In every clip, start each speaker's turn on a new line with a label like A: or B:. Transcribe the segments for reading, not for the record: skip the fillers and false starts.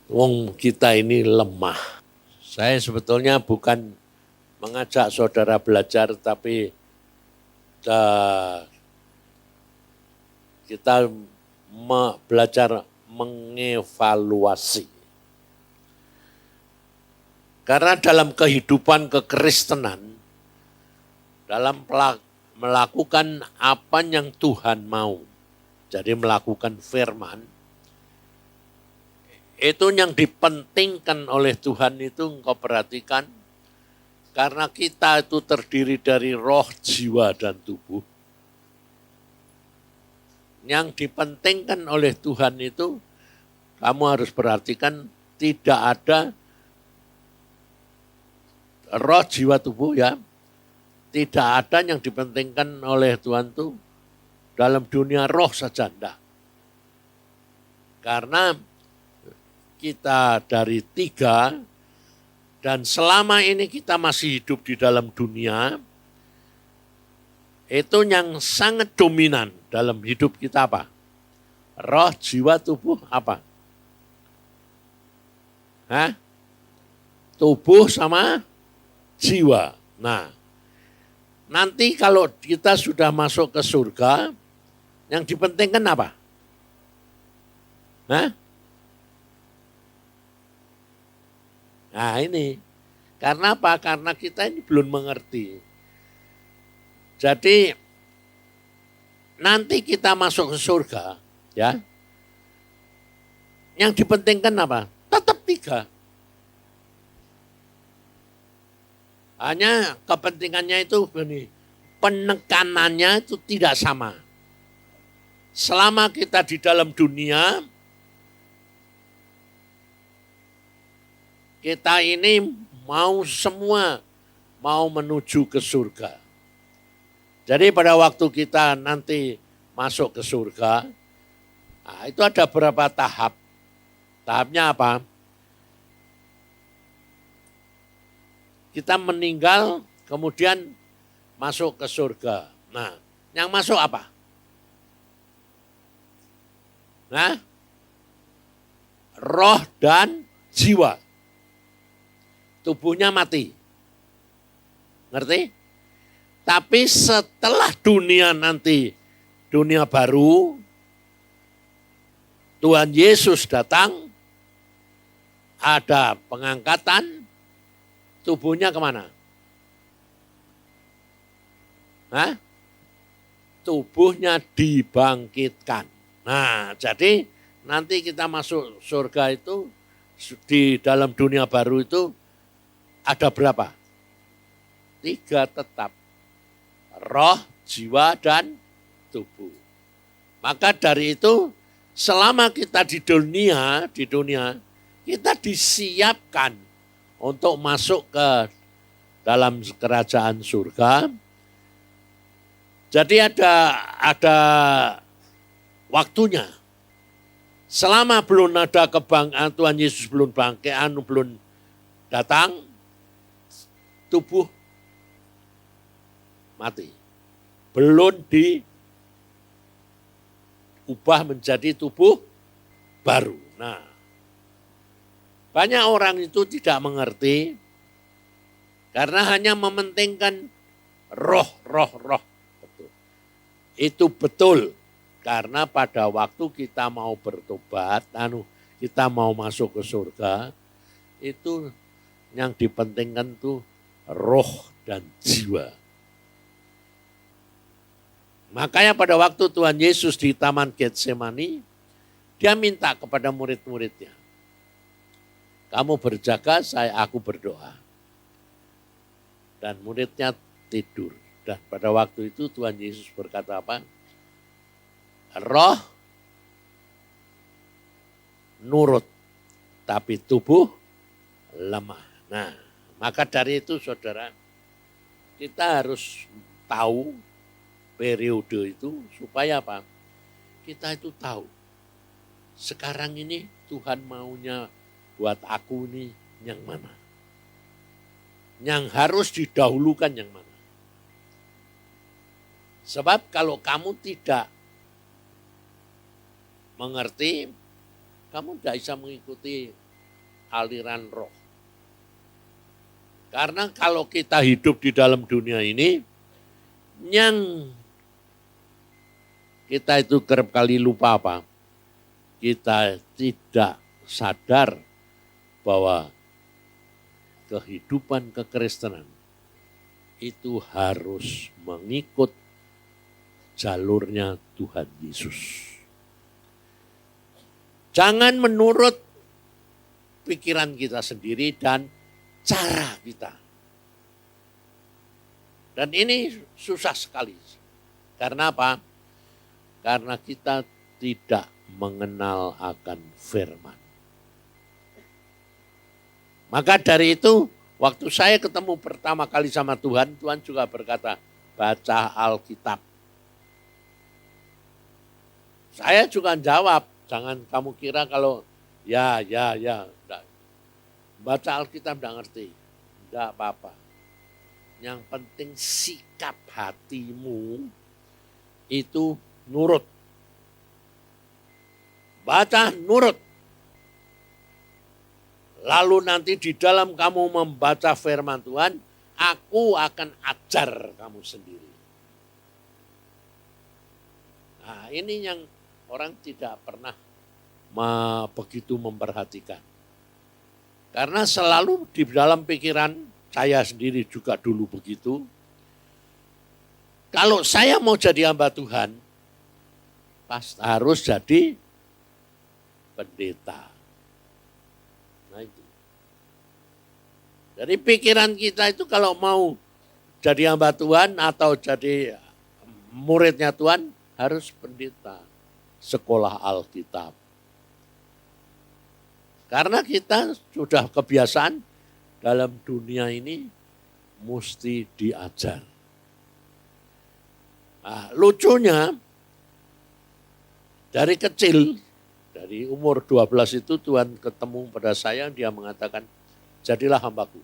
A: Wong kita ini lemah. Saya sebetulnya bukan mengajak saudara belajar, tapi kita belajar mengevaluasi. Karena dalam kehidupan kekristenan, dalam melakukan apa yang Tuhan mau, jadi melakukan firman, itu yang dipentingkan oleh Tuhan itu engkau perhatikan, karena kita itu terdiri dari roh, jiwa, dan tubuh. Yang dipentingkan oleh Tuhan itu, kamu harus perhatikan, tidak ada roh, jiwa, tubuh ya. Tidak ada yang dipentingkan oleh Tuhan itu dalam dunia roh saja, enggak. Karena kita dari 3, dan selama ini kita masih hidup di dalam dunia, itu yang sangat dominan dalam hidup kita apa? Roh, jiwa, tubuh apa? Hah? Tubuh sama jiwa. Nah, nanti kalau kita sudah masuk ke surga, yang dipentingkan apa? Hah? Nah ini, karena apa? Karena kita ini belum mengerti. Jadi nanti kita masuk ke surga, ya. Yang dipentingkan apa? Tetap 3. Hanya kepentingannya itu begini, penekanannya itu tidak sama. Selama kita di dalam dunia, kita ini mau menuju ke surga. Jadi pada waktu kita nanti masuk ke surga, nah itu ada beberapa tahap. Tahapnya apa? Kita meninggal, kemudian masuk ke surga. Nah, yang masuk apa? Nah, roh dan jiwa. Tubuhnya mati. Ngerti? Tapi setelah dunia nanti, dunia baru, Tuhan Yesus datang, ada pengangkatan, tubuhnya kemana? Hah? Tubuhnya dibangkitkan. Nah, jadi nanti kita masuk surga itu, di dalam dunia baru itu, ada berapa? 3 tetap. Roh, jiwa, dan tubuh. Maka dari itu, selama kita di dunia, kita disiapkan untuk masuk ke dalam kerajaan surga. Jadi ada waktunya. Selama belum ada Tuhan Yesus belum bangkit, belum datang, tubuh mati. Belum diubah menjadi tubuh baru. Nah, banyak orang itu tidak mengerti karena hanya mementingkan roh. Betul. Itu betul, karena pada waktu kita mau bertobat, kita mau masuk ke surga, itu yang dipentingkan tuh roh dan jiwa. Makanya pada waktu Tuhan Yesus di Taman Getsemani, dia minta kepada murid-muridnya, kamu berjaga, aku berdoa. Dan muridnya tidur. Dan pada waktu itu Tuhan Yesus berkata apa? Roh nurut, tapi tubuh lemah. Nah, maka dari itu saudara, kita harus tahu periode itu supaya apa? Kita itu tahu. Sekarang ini Tuhan maunya buat aku ini yang mana? Yang harus didahulukan yang mana? Sebab kalau kamu tidak mengerti, kamu tidak bisa mengikuti aliran roh. Karena kalau kita hidup di dalam dunia ini, yang kita itu kerap kali lupa apa? Kita tidak sadar bahwa kehidupan kekristenan itu harus mengikut jalurnya Tuhan Yesus. Jangan menurut pikiran kita sendiri dan cara kita. Dan ini susah sekali. Karena apa? Karena kita tidak mengenal akan firman. Maka dari itu, waktu saya ketemu pertama kali sama Tuhan, Tuhan juga berkata, baca Alkitab. Saya juga jawab, jangan kamu kira kalau ya. Enggak. Baca Alkitab enggak ngerti, enggak apa-apa. Yang penting sikap hatimu itu nurut. Baca nurut. Lalu nanti di dalam kamu membaca firman Tuhan, aku akan ajar kamu sendiri. Nah, ini yang orang tidak pernah begitu memperhatikan. Karena selalu di dalam pikiran, saya sendiri juga dulu begitu. Kalau saya mau jadi hamba Tuhan, harus jadi pendeta. Nah itu. Jadi pikiran kita itu kalau mau jadi hamba Tuhan atau jadi muridnya Tuhan, harus pendeta, sekolah Alkitab. Karena kita sudah kebiasaan dalam dunia ini mesti diajar. Nah, lucunya dari kecil, dari umur 12 itu Tuhan ketemu pada saya, dia mengatakan, jadilah hambaku.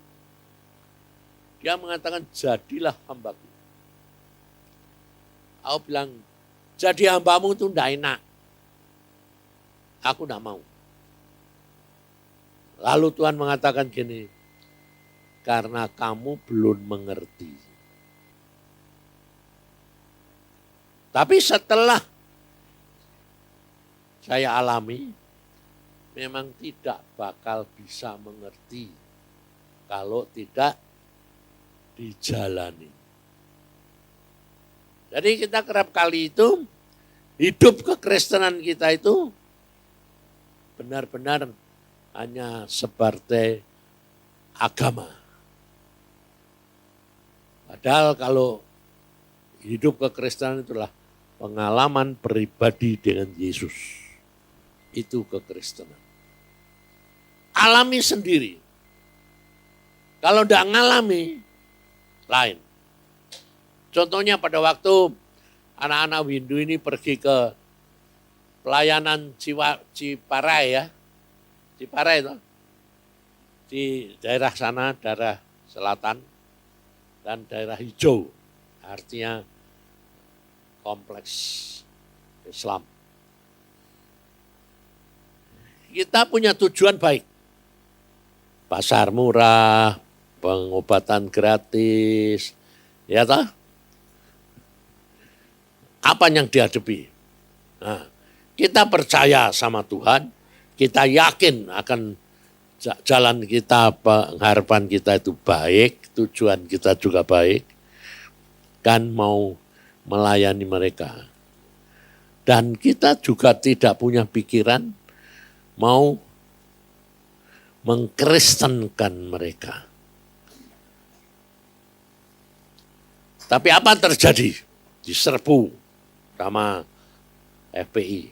A: Dia mengatakan, jadilah hambaku. Aku bilang, jadi hambamu itu enggak enak. Aku enggak mau. Lalu Tuhan mengatakan gini, karena kamu belum mengerti. Tapi setelah saya alami, memang tidak bakal bisa mengerti kalau tidak dijalani. Jadi kita kerap kali itu, hidup kekristenan kita itu benar-benar hanya sebagai agama. Padahal kalau hidup kekristenan itulah pengalaman pribadi dengan Yesus. Itu kekristenan. Alami sendiri. Kalau tidak ngalami, lain. Contohnya pada waktu anak-anak Windu ini pergi ke pelayanan Ciparai ya. Ciparai itu. Di daerah sana, daerah selatan dan daerah hijau. Artinya kompleks Islam. Kita punya tujuan baik. Pasar murah, pengobatan gratis, ya toh? Apa yang dihadapi? Nah, kita percaya sama Tuhan, kita yakin akan jalan kita, pengharapan kita itu baik, tujuan kita juga baik, kan mau melayani mereka. Dan kita juga tidak punya pikiran mau mengkristenkan mereka. Tapi apa terjadi? Diserbu sama FPI.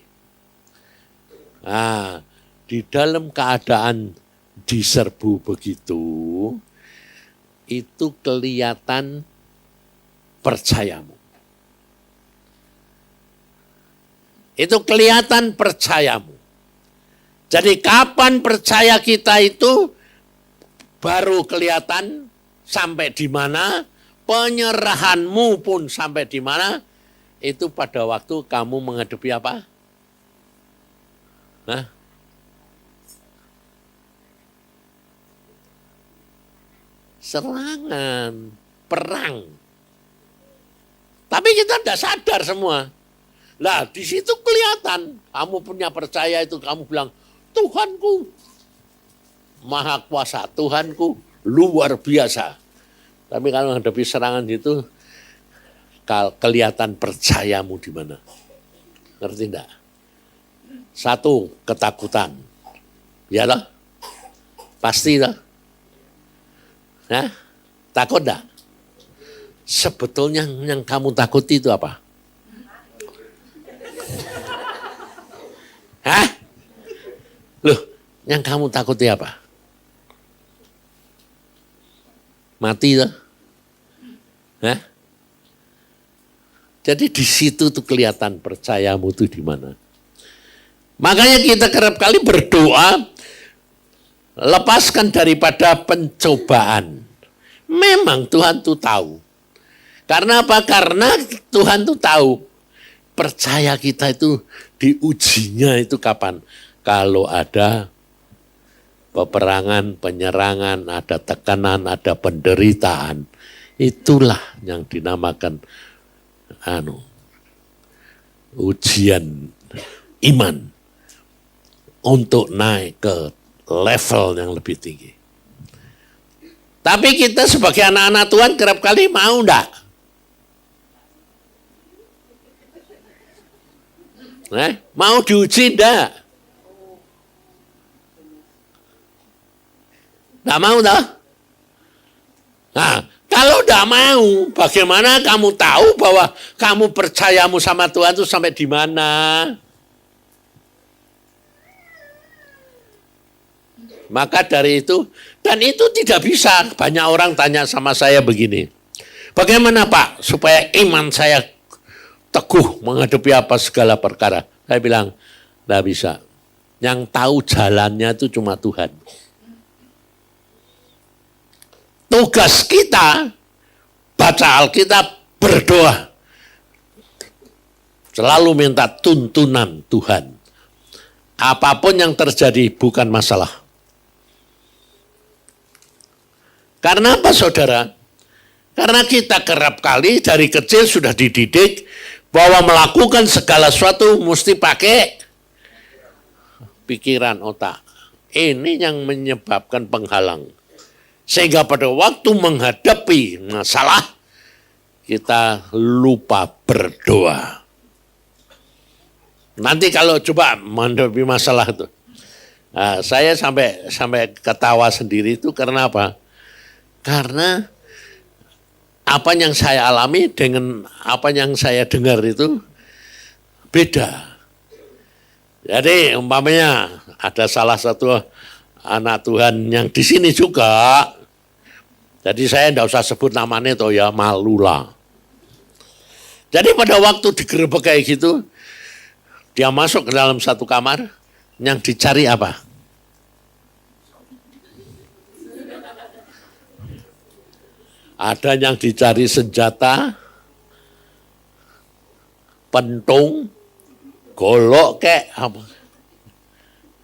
A: Nah, di dalam keadaan diserbu begitu, itu kelihatan percayamu. Itu kelihatan percayamu. Jadi kapan percaya kita itu baru kelihatan sampai di mana, penyerahanmu pun sampai di mana, itu pada waktu kamu menghadapi apa? Hah? serangan, perang. Tapi kita tidak sadar semua. Nah, di situ kelihatan kamu punya percaya itu, kamu bilang, Tuhanku Maha Kuasa, Tuhanku luar biasa. Tapi kalau menghadapi serangan itu, kelihatan percayamu di mana. Ngerti enggak? Satu, ketakutan. Ya lah? Pasti lah. Hah? Takut enggak? Sebetulnya yang kamu takuti itu apa? Hah? Loh, yang kamu takuti apa? Mati lah. Hah? Jadi di situ tuh kelihatan percayamu tuh di mana. Makanya kita kerap kali berdoa, lepaskan daripada pencobaan. Memang Tuhan tuh tahu. Karena apa? Karena Tuhan tuh tahu. Percaya kita itu diujinya itu kapan? Kalau ada peperangan, penyerangan, ada tekanan, ada penderitaan. Itulah yang dinamakan ujian iman untuk naik ke level yang lebih tinggi. Tapi kita sebagai anak-anak Tuhan kerap kali mau enggak? Mau diuji enggak? Enggak mau dah? Nah, kalau enggak mau, bagaimana kamu tahu bahwa kamu percayamu sama Tuhan itu sampai di mana? Maka dari itu, dan itu tidak bisa. Banyak orang tanya sama saya begini, bagaimana Pak supaya iman saya teguh menghadapi apa segala perkara? Saya bilang, tidak bisa. Yang tahu jalannya itu cuma Tuhan. Tugas kita, baca Alkitab, berdoa. Selalu minta tuntunan Tuhan. Apapun yang terjadi bukan masalah. Karena apa saudara? Karena kita kerap kali dari kecil sudah dididik bahwa melakukan segala sesuatu mesti pakai pikiran otak. Ini yang menyebabkan penghalang. Sehingga pada waktu menghadapi masalah, kita lupa berdoa. Nanti kalau coba menghadapi masalah itu, saya sampai ketawa sendiri itu karena apa? Karena apa yang saya alami dengan apa yang saya dengar itu beda. Jadi umpamanya ada salah satu anak Tuhan yang di sini juga. Jadi saya tidak usah sebut namanya toh ya, malu lah. Jadi pada waktu digerebek kayak gitu, dia masuk ke dalam satu kamar, yang dicari apa? Ada yang dicari senjata, pentung, golok kek apa.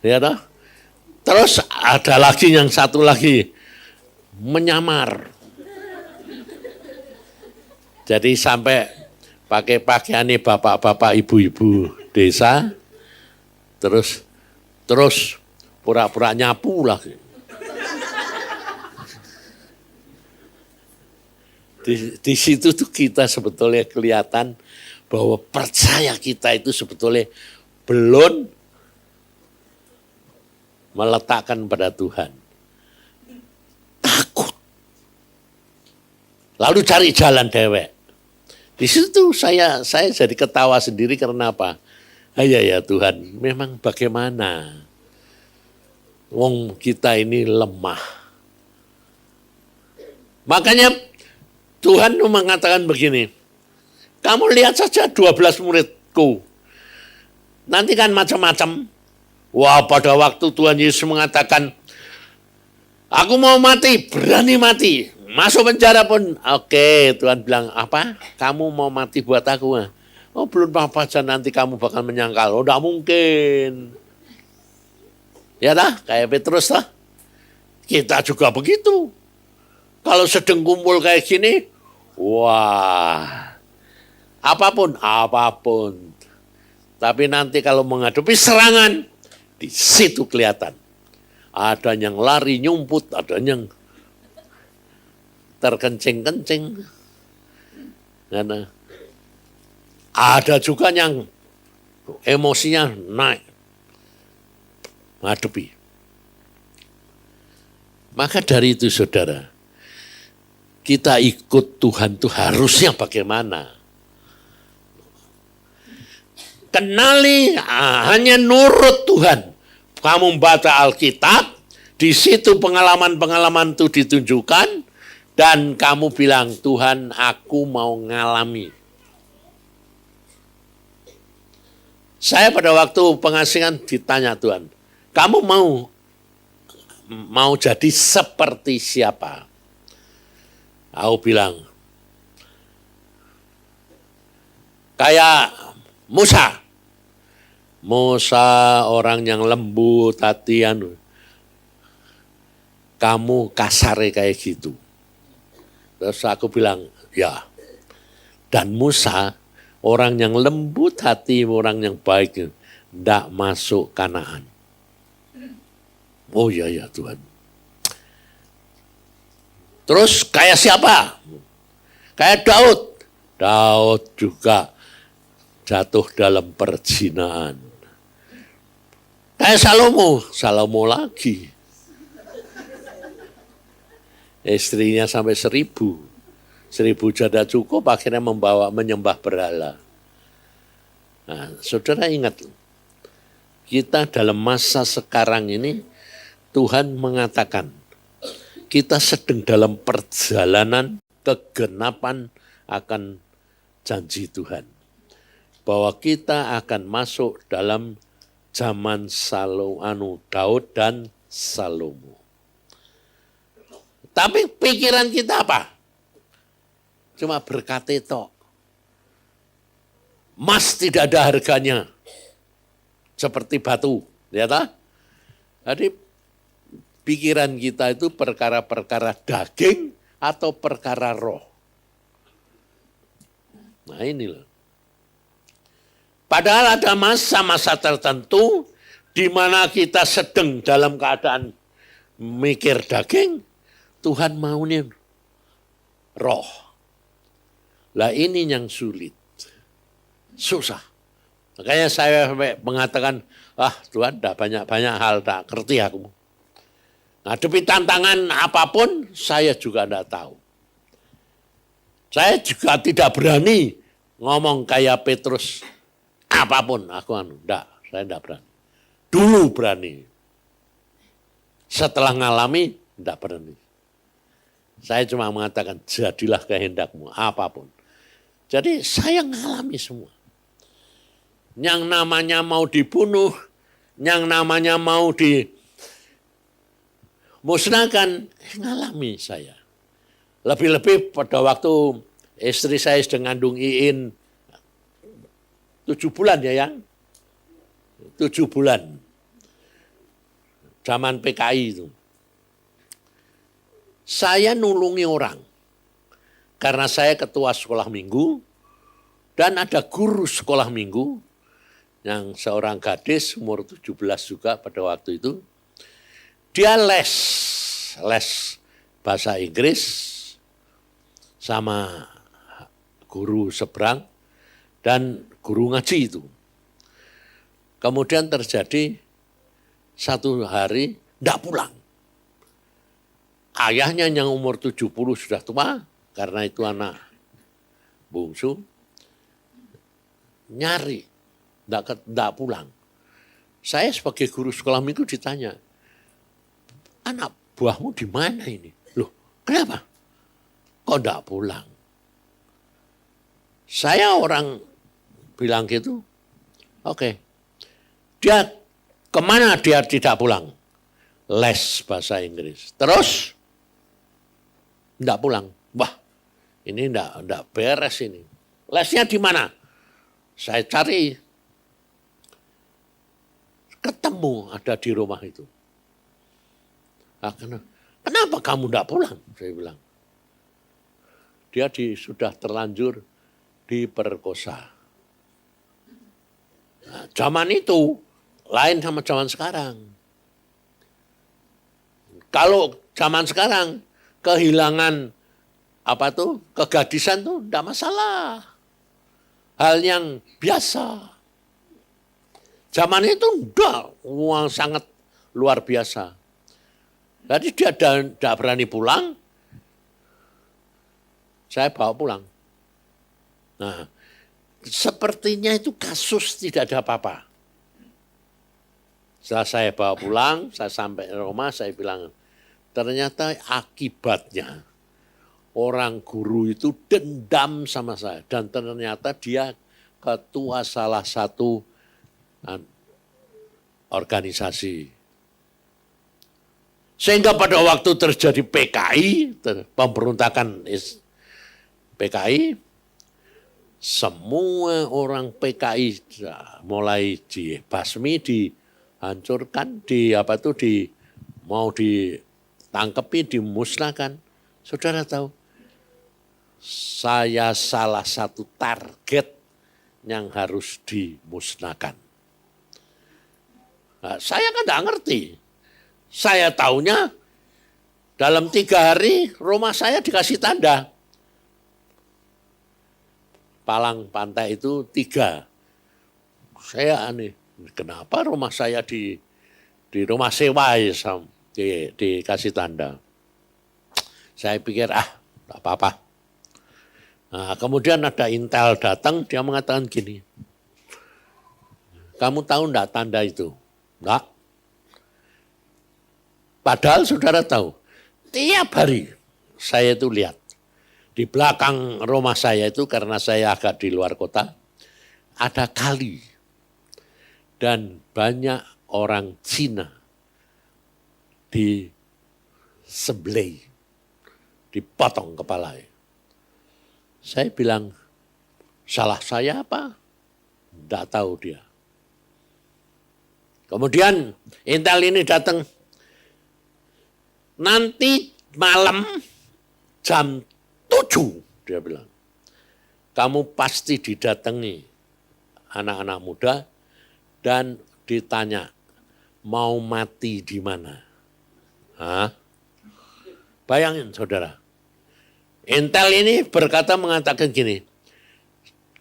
A: Ya toh? Terus ada lagi yang satu lagi menyamar. Jadi sampai pakai pakaian bapak-bapak ibu-ibu desa, terus pura-pura nyapu lagi. Di situ tuh kita sebetulnya kelihatan bahwa percaya kita itu sebetulnya belum meletakkan pada Tuhan. Takut. Lalu cari jalan dewek. Di situ saya jadi ketawa sendiri karena apa? Ya Tuhan, memang bagaimana? Wong kita ini lemah. Makanya Tuhan mengatakan begini, kamu lihat saja 12 muridku. Nanti kan macam-macam. Wah, pada waktu Tuhan Yesus mengatakan, aku mau mati, berani mati. Masuk penjara pun, oke, Tuhan bilang, apa? Kamu mau mati buat aku? Oh, belum apa-apa aja, nanti kamu bakal menyangkal. Oh, tidak mungkin. Ya dah, kayak Petrus lah. Kita juga begitu. Kalau sedang kumpul kayak gini, wah, apapun. Tapi nanti kalau menghadapi serangan, di situ kelihatan. Ada yang lari nyumput, ada yang terkencing-kencing. Karena ada juga yang emosinya naik. Menghadapi. Maka dari itu saudara, kita ikut Tuhan itu harusnya bagaimana? Kenali, hanya nurut Tuhan. Kamu baca Alkitab, di situ pengalaman-pengalaman itu ditunjukkan, dan kamu bilang, Tuhan aku mau ngalami. Saya pada waktu pengasingan ditanya Tuhan, kamu mau jadi seperti siapa? Aku bilang, kayak Musa. Musa orang yang lembut hatian. Kamu kasar kayak gitu. Terus aku bilang, ya. Dan Musa orang yang lembut hati, orang yang baik. Tidak masuk Kanaan. Oh iya ya Tuhan. Terus kayak siapa? Kayak Daud. Daud juga jatuh dalam perzinahan. Kayak Salomo lagi. Istrinya sampai 1000 janda cukup akhirnya menyembah berhala. Nah, saudara ingat, kita dalam masa sekarang ini Tuhan mengatakan kita sedang dalam perjalanan kegenapan akan janji Tuhan. Bahwa kita akan masuk dalam zaman Daud dan Salomo. Tapi pikiran kita apa? Cuma berkata tok. Emas tidak ada harganya. Seperti batu. Ya tak? Jadi pikiran kita itu perkara-perkara daging atau perkara roh. Nah inilah. Padahal ada masa-masa tertentu di mana kita sedang dalam keadaan mikir daging, Tuhan maunya roh. Lah ini yang sulit. Susah. Makanya saya mengatakan, Tuhan dah banyak-banyak hal tak ngerti aku. Ngadepi tantangan apapun, saya juga tidak tahu. Saya juga tidak berani ngomong kayak Petrus. Apapun aku saya tidak berani. Dulu berani. Setelah ngalami, tidak berani. Saya cuma mengatakan, jadilah kehendakmu, apapun. Jadi saya ngalami semua. Yang namanya mau dibunuh, yang namanya mau dimusnahkan, ngalami saya. Lebih-lebih pada waktu istri saya sedang ngandung Iin, 7 bulan ya yang? 7 bulan. Zaman PKI itu. Saya nulungi orang. Karena saya ketua sekolah minggu. Dan ada guru sekolah minggu. Yang seorang gadis umur 17 juga pada waktu itu. Dia les bahasa Inggris sama guru seberang. Dan guru ngaji itu. Kemudian terjadi satu hari tidak pulang. Ayahnya yang umur 70 sudah tua, karena itu anak bungsu, nyari, tidak pulang. Saya sebagai guru sekolah minggu ditanya, anak buahmu di mana ini? Loh, kenapa? Kok tidak pulang? Saya orang bilang gitu, oke. Dia kemana dia tidak pulang? Les bahasa Inggris. Terus tidak pulang. Wah, ini tidak beres ini. Lesnya di mana? Saya cari. Ketemu ada di rumah itu. Nah, kenapa kamu tidak pulang? Saya bilang. dia sudah terlanjur diperkosa. Nah, zaman itu lain sama zaman sekarang. Kalau zaman sekarang kehilangan kegadisan tuh enggak masalah. Hal yang biasa. Zaman itu enggak, uang sangat luar biasa. Jadi dia tidak berani pulang, saya bawa pulang. Nah, sepertinya itu kasus tidak ada apa-apa. Setelah saya bawa pulang, saya sampai ke rumah, saya bilang, ternyata akibatnya orang guru itu dendam sama saya. Dan ternyata dia ketua salah satu organisasi. Sehingga pada waktu terjadi PKI, pemberontakan PKI, semua orang PKI mulai dibasmi, dihancurkan, mau ditangkepi, dimusnahkan. Saudara tahu, saya salah satu target yang harus dimusnahkan. Nah, saya kan tidak ngerti. Saya taunya dalam 3 hari rumah saya dikasih tanda. Palang pantai itu 3. Saya aneh, kenapa rumah saya di rumah sewa dikasih tanda. Saya pikir tak apa-apa. Nah, kemudian ada intel datang, dia mengatakan gini, kamu tahu enggak tanda itu? Enggak. Padahal saudara tahu, tiap hari saya itu lihat. Di belakang rumah saya itu, karena saya agak di luar kota, ada kali. Dan banyak orang Cina disembelih, dipotong kepalanya. Saya bilang, salah saya apa? Tidak tahu dia. Kemudian intel ini datang, nanti malam jam 7, dia bilang, kamu pasti didatangi anak-anak muda dan ditanya, mau mati di mana? Hah? Bayangin saudara, intel ini mengatakan gini,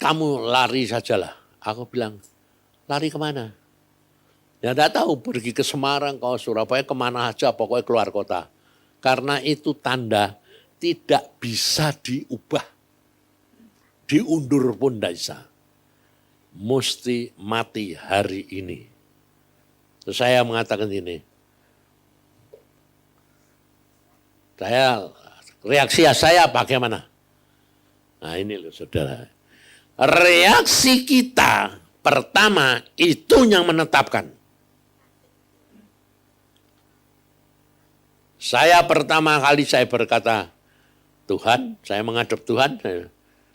A: kamu lari sajalah. Aku bilang, lari kemana? Ya tidak tahu, pergi ke Semarang, ke Surabaya, kemana aja, pokoknya keluar kota. Karena itu tanda tidak bisa diubah. Diundur pun tidak bisa. Mesti mati hari ini. Terus saya mengatakan ini. Reaksi saya bagaimana? Nah ini loh saudara. Reaksi kita pertama itu yang menetapkan. Saya pertama kali saya berkata, Tuhan, saya menghadap Tuhan,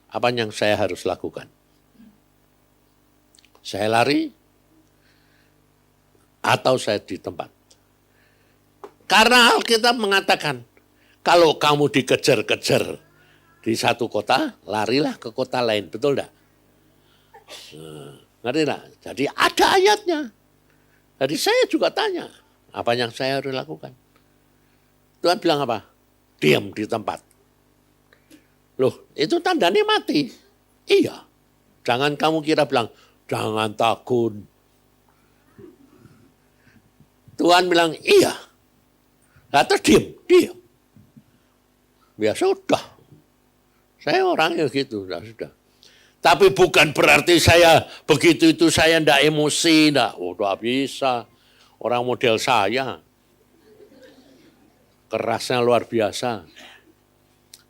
A: apa yang saya harus lakukan? Saya lari atau saya di tempat? Karena Alkitab mengatakan, kalau kamu dikejar-kejar di satu kota, larilah ke kota lain, betul enggak? Ngerti enggak? Jadi ada ayatnya. Jadi saya juga tanya, apa yang saya harus lakukan? Tuhan bilang apa? Diam di tempat. Loh, itu tandanya mati. Iya. Jangan kamu kira bilang, jangan takut. Tuhan bilang, iya. Nah, terus diam. Ya sudah. Saya orangnya gitu, sudah. Tapi bukan berarti saya begitu itu saya enggak emosi, enggak. Oh, enggak bisa. Orang model saya. Kerasnya luar biasa.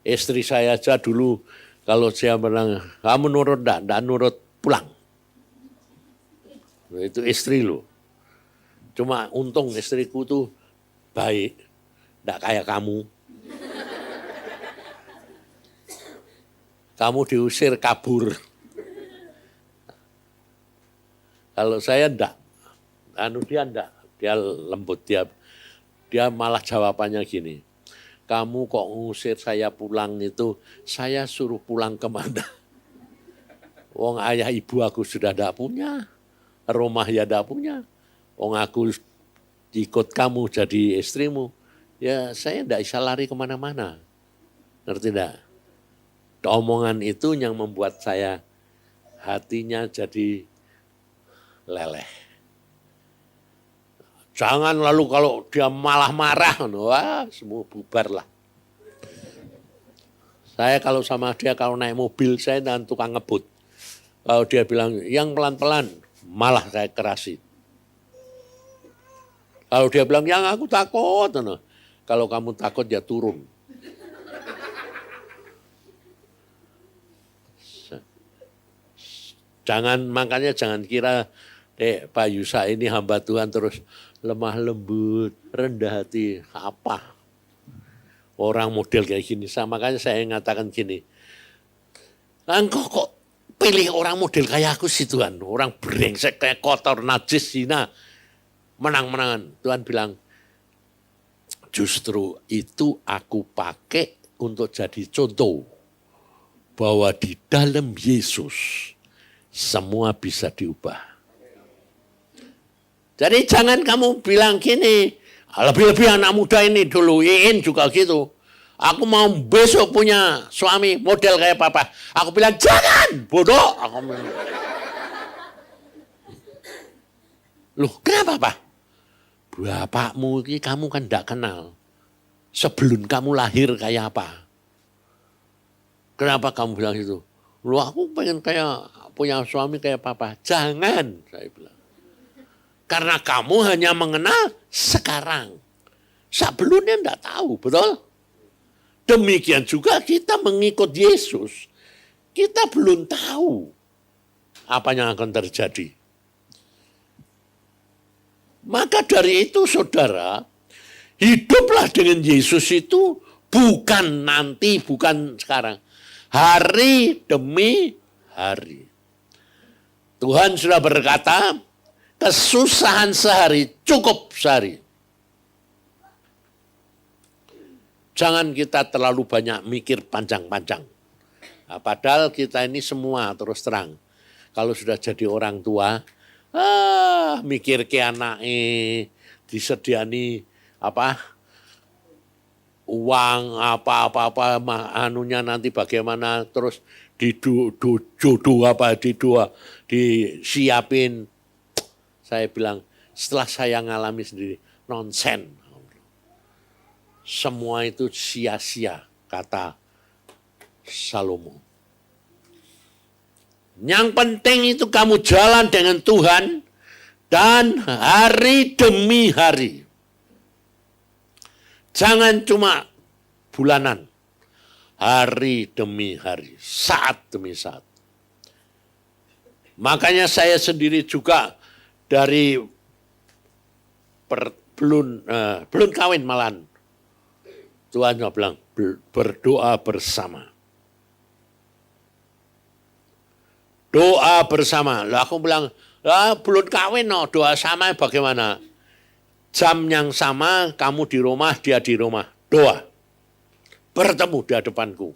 A: Istri saya aja dulu kalau saya bilang, kamu nurut enggak nurut, pulang. Itu istri lo. Cuma untung istriku tuh baik, enggak kayak kamu. Kamu diusir kabur. Kalau saya enggak, dia enggak, dia lembut, dia malah jawabannya gini. kamu kok ngusir saya pulang itu, saya suruh pulang kemana? Wong ayah ibu aku sudah tidak punya, rumah ya tidak punya. Wong aku ikut kamu jadi istrimu, ya saya tidak bisa lari kemana-mana. Ngerti tidak? Omongan itu yang membuat saya hatinya jadi leleh. Jangan lalu kalau dia malah marah, wah semua bubar lah. Saya kalau sama dia kalau naik mobil saya dan tukang ngebut. Kalau dia bilang yang pelan-pelan, malah saya kerasin. Kalau dia bilang yang aku takut, kalau kamu takut ya turun. Makanya jangan kira Pak Yusa ini hamba Tuhan terus lemah lembut, rendah hati, apa? Orang model kayak gini, makanya saya ngatakan gini, engkau kok pilih orang model kayak aku sih Tuhan, orang brengsek kayak kotor, najis, zina, menang-menangan. Tuhan bilang, justru itu aku pakai untuk jadi contoh, bahwa di dalam Yesus semua bisa diubah. Jadi jangan kamu bilang gini, lebih-lebih anak muda ini dulu, Iin juga gitu. Aku mau besok punya suami model kayak papa. Aku bilang jangan, bodoh. Aku bilang, loh kenapa Pak? Bapakmu ini kamu kan tidak kenal. Sebelum kamu lahir kayak apa? Kenapa kamu bilang itu? Loh aku pengen kayak punya suami kayak papa. Jangan, saya bilang. Karena kamu hanya mengenal sekarang. Sebelumnya tidak tahu, betul? Demikian juga kita mengikut Yesus. Kita belum tahu apa yang akan terjadi. Maka dari itu saudara, hiduplah dengan Yesus itu bukan nanti, bukan sekarang. Hari demi hari. Tuhan sudah berkata, kesusahan sehari cukup sehari. Jangan kita terlalu banyak mikir panjang-panjang. Nah, padahal kita ini semua terus terang. Kalau sudah jadi orang tua, mikir ke anaknya, disediani uang apa anunya nanti bagaimana, terus disiapin. Saya bilang, setelah saya ngalami sendiri, nonsen. Semua itu sia-sia, kata Salomo. Yang penting itu kamu jalan dengan Tuhan dan hari demi hari. Jangan cuma bulanan, hari demi hari, saat demi saat. Makanya saya sendiri juga dari belum kawin malahan. Tuhan bilang berdoa bersama. Doa bersama. Lah aku bilang, belum kawin doa sama bagaimana? Jam yang sama, kamu di rumah, dia di rumah. Doa. Bertemu di hadapanku.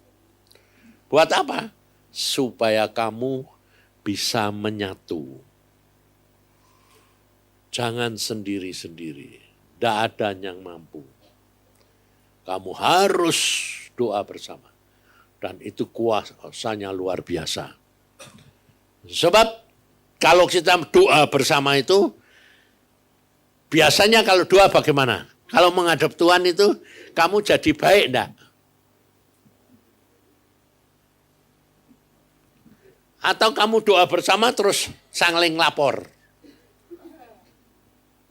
A: Buat apa? Supaya kamu bisa menyatu. Jangan sendiri-sendiri. Tidak ada yang mampu. Kamu harus doa bersama. Dan itu kuasanya luar biasa. Sebab kalau kita doa bersama itu, biasanya kalau doa bagaimana? Kalau menghadap Tuhan itu, kamu jadi baik enggak? Atau kamu doa bersama terus sangling lapor?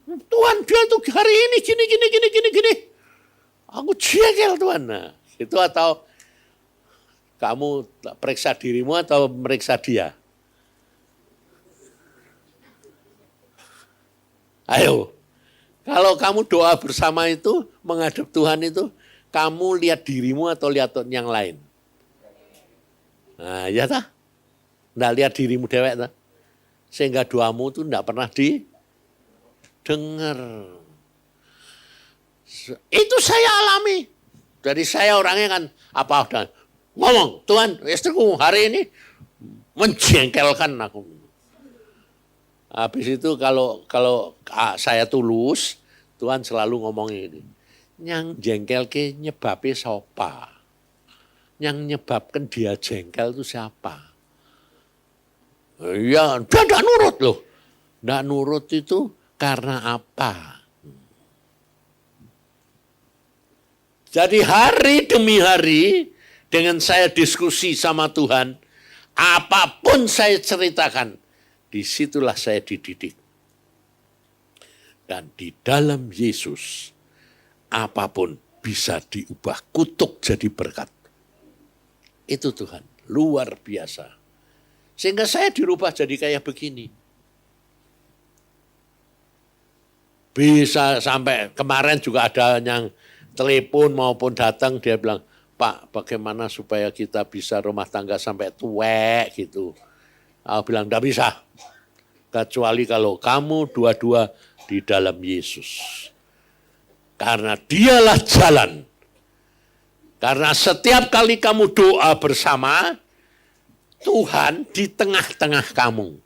A: Tuhan dia itu hari ini gini. Aku jengkel Tuhan. Nah, itu atau kamu periksa dirimu atau meriksa dia? Ayo, kalau kamu doa bersama itu, menghadap Tuhan itu, kamu lihat dirimu atau lihat yang lain? Nah, ya tak? Nggak lihat dirimu dewek tak? Sehingga doamu itu nggak pernah didengar. Itu saya alami. Jadi saya orangnya kan apa udah ngomong, Tuhan istriku hari ini menjengkelkan aku. Habis itu kalau saya tulus, Tuhan selalu ngomong ini. Yang jengkel ke nyebabnya siapa? Yang nyebabkan dia jengkel itu siapa? Ya, dia tidak nurut loh. Tidak nurut itu karena apa? Jadi hari demi hari dengan saya diskusi sama Tuhan, apapun saya ceritakan, disitulah saya dididik. Dan di dalam Yesus, apapun bisa diubah kutuk jadi berkat. Itu Tuhan, luar biasa. Sehingga saya dirubah jadi kayak begini. Bisa sampai kemarin juga ada yang telepon maupun datang, dia bilang, Pak, bagaimana supaya kita bisa rumah tangga sampai tuwek gitu. Aku bilang, tidak bisa. Kecuali kalau kamu dua-dua di dalam Yesus. Karena dialah jalan. Karena setiap kali kamu doa bersama, Tuhan di tengah-tengah kamu.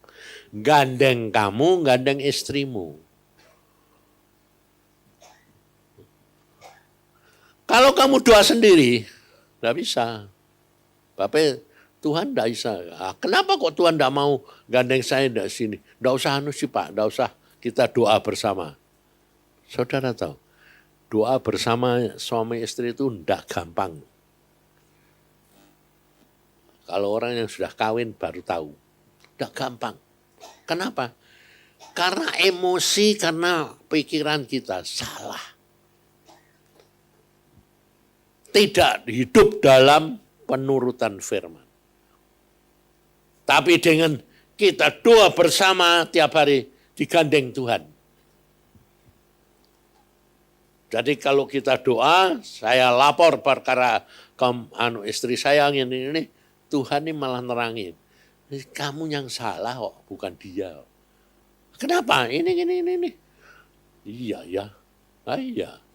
A: Gandeng kamu, gandeng istrimu. Kalau kamu doa sendiri, tidak bisa. Bapak, Tuhan tidak bisa. Kenapa kok Tuhan tidak mau gandeng saya dari sini? Tidak usah sih Pak, tidak usah kita doa bersama. Saudara tahu, doa bersama suami istri itu tidak gampang. Kalau orang yang sudah kawin baru tahu. Tidak gampang. Kenapa? Karena emosi, karena pikiran kita salah. Tidak hidup dalam penurutan firman. Tapi dengan kita doa bersama tiap hari digandeng Tuhan. Jadi kalau kita doa, saya lapor perkara istri saya ini, Tuhan ini malah nerangin. Kamu yang salah kok, bukan dia. Kenapa? Ini. Iya ya. Iya.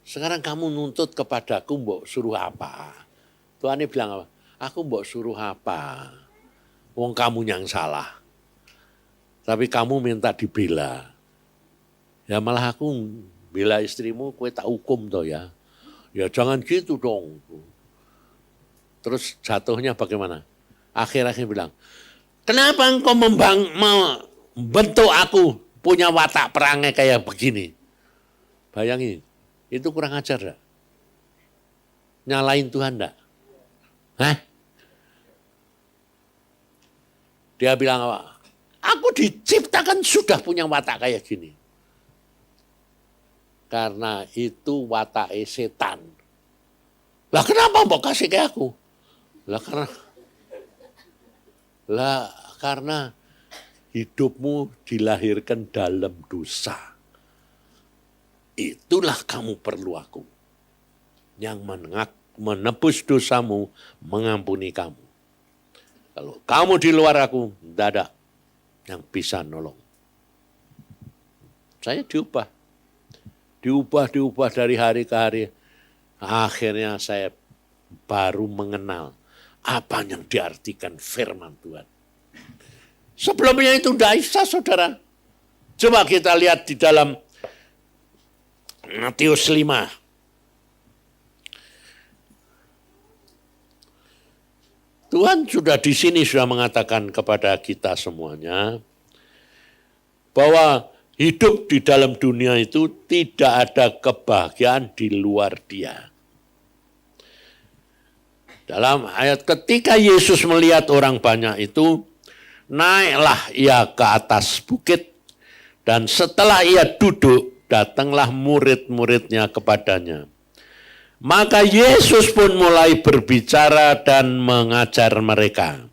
A: Sekarang kamu nuntut kepadaku mbok suruh apa? Tuhan ini bilang apa? Aku mbok suruh apa? Wong kamu yang salah. Tapi kamu minta dibela. Ya malah aku bela istrimu, kowe tak hukum toh ya. Ya jangan gitu dong. Terus jatuhnya bagaimana? Akhir-akhir bilang, kenapa engkau membentuk aku punya watak perangai kayak begini? Bayangin. Itu kurang ajar enggak? Nyalain Tuhan enggak? Hah? Dia bilang apa? Aku diciptakan sudah punya watak kayak gini. Karena itu watak setan. Lah kenapa mau kasih ke aku? Karena hidupmu dilahirkan dalam dosa. Itulah kamu perlu aku. Yang menebus dosamu, mengampuni kamu. Kalau kamu di luar aku, tidak ada yang bisa nolong. Saya diubah. Diubah dari hari ke hari. Akhirnya saya baru mengenal apa yang diartikan firman Tuhan. Sebelumnya itu tidak bisa, saudara. Coba kita lihat di dalam Matius 5. Tuhan sudah di sini sudah mengatakan kepada kita semuanya bahwa hidup di dalam dunia itu tidak ada kebahagiaan di luar Dia. Dalam ayat ketika Yesus melihat orang banyak itu, naiklah ia ke atas bukit dan setelah ia duduk, datanglah murid-muridnya kepadanya. Maka Yesus pun mulai berbicara dan mengajar mereka.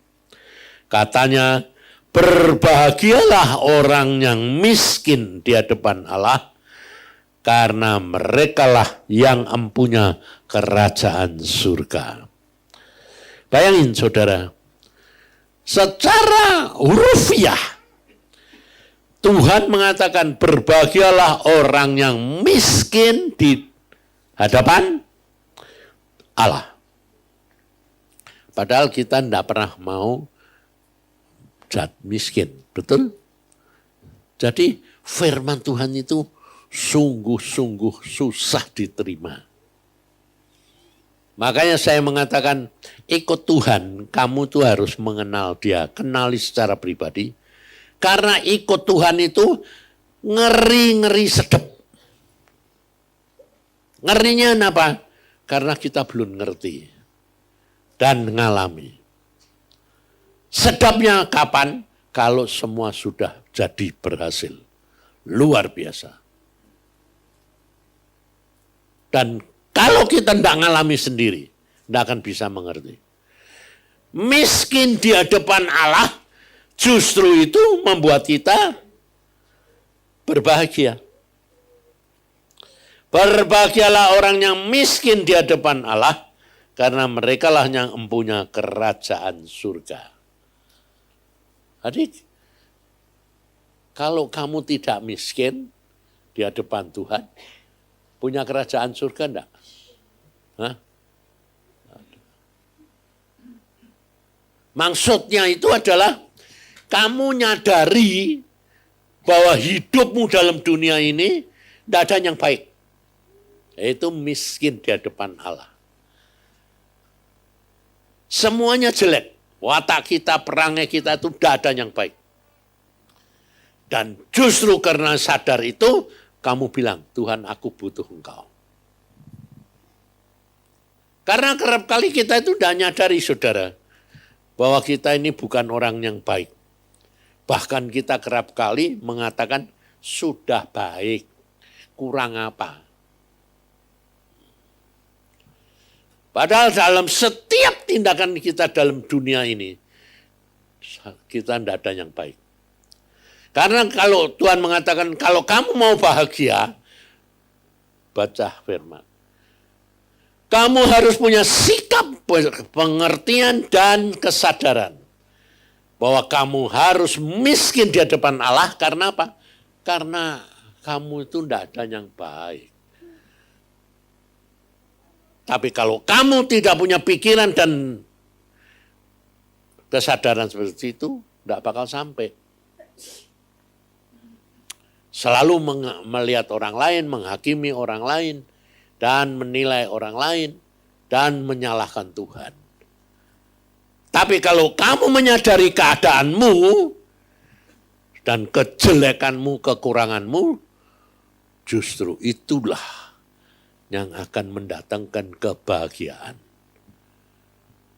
A: Katanya, berbahagialah orang yang miskin di hadapan Allah, karena merekalah yang empunya kerajaan surga. Bayangin saudara, secara hurufiah, Tuhan mengatakan berbahagialah orang yang miskin di hadapan Allah. Padahal kita tidak pernah mau miskin, betul? Jadi firman Tuhan itu sungguh-sungguh susah diterima. Makanya saya mengatakan ikut Tuhan, kamu tuh harus mengenal Dia, kenali secara pribadi. Karena ikut Tuhan itu ngeri-ngeri sedep. Ngerinya kenapa? Karena kita belum ngerti dan ngalami. Sedapnya kapan? Kalau semua sudah jadi berhasil. Luar biasa. Dan kalau kita tidak ngalami sendiri, tidak akan bisa mengerti. Miskin di hadapan Allah, justru itu membuat kita berbahagia. Berbahagialah orang yang miskin di hadapan Allah, karena merekalah yang empunya kerajaan surga. Adik, kalau kamu tidak miskin di hadapan Tuhan, punya kerajaan surga enggak? Hah? Maksudnya itu adalah kamu nyadari bahwa hidupmu dalam dunia ini tidak ada yang baik. Yaitu miskin di hadapan Allah. Semuanya jelek. Watak kita, perangai kita itu tidak ada yang baik. Dan justru karena sadar itu, kamu bilang, Tuhan aku butuh Engkau. Karena kerap kali kita itu tidak nyadari saudara, bahwa kita ini bukan orang yang baik. Bahkan kita kerap kali mengatakan, sudah baik, kurang apa. Padahal dalam setiap tindakan kita dalam dunia ini, kita tidak ada yang baik. Karena kalau Tuhan mengatakan, kalau kamu mau bahagia, baca firman. Kamu harus punya sikap pengertian dan kesadaran. Bahwa kamu harus miskin di hadapan Allah, karena apa? Karena kamu itu tidak ada yang baik. Tapi kalau kamu tidak punya pikiran dan kesadaran seperti itu, tidak bakal sampai. Selalu melihat orang lain, menghakimi orang lain, dan menilai orang lain, dan menyalahkan Tuhan. Tapi kalau kamu menyadari keadaanmu, dan kejelekanmu, kekuranganmu, justru itulah yang akan mendatangkan kebahagiaan.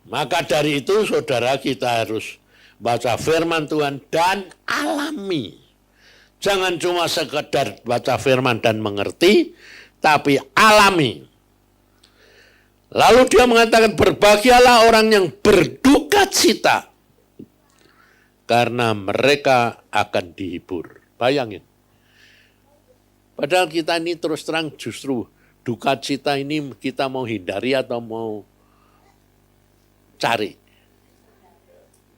A: Maka dari itu saudara kita harus baca firman Tuhan dan alami. Jangan cuma sekedar baca firman dan mengerti, tapi alami. Lalu dia mengatakan berbahagialah orang yang berduka cita, karena mereka akan dihibur. Bayangin. Padahal kita ini terus terang justru duka cita ini kita mau hindari atau mau cari?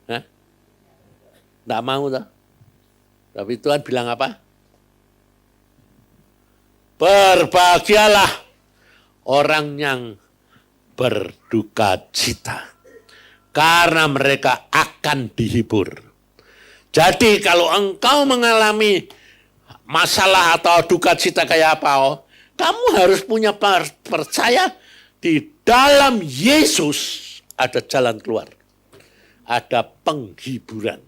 A: Hah? Nggak mau tak? Tapi Tuhan bilang apa? Berbahagialah orang yang berduka cita, karena mereka akan dihibur. Jadi kalau engkau mengalami masalah atau duka cita kayak apa, kamu harus punya percaya di dalam Yesus ada jalan keluar. Ada penghiburan.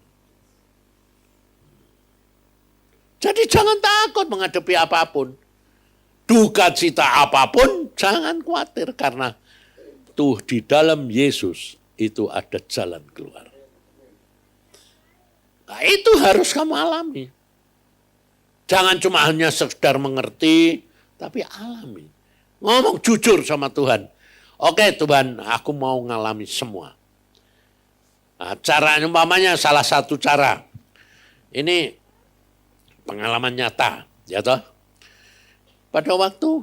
A: Jadi jangan takut menghadapi apapun. Duka cita apapun, jangan khawatir. Karena tuh di dalam Yesus itu ada jalan keluar. Nah, itu harus kamu alami. Jangan cuma hanya sekedar mengerti, tapi alami. Ngomong jujur sama Tuhan. Oke Tuhan, aku mau ngalami semua. Nah, caranya umpamanya salah satu cara. Ini pengalaman nyata, ya toh. Pada waktu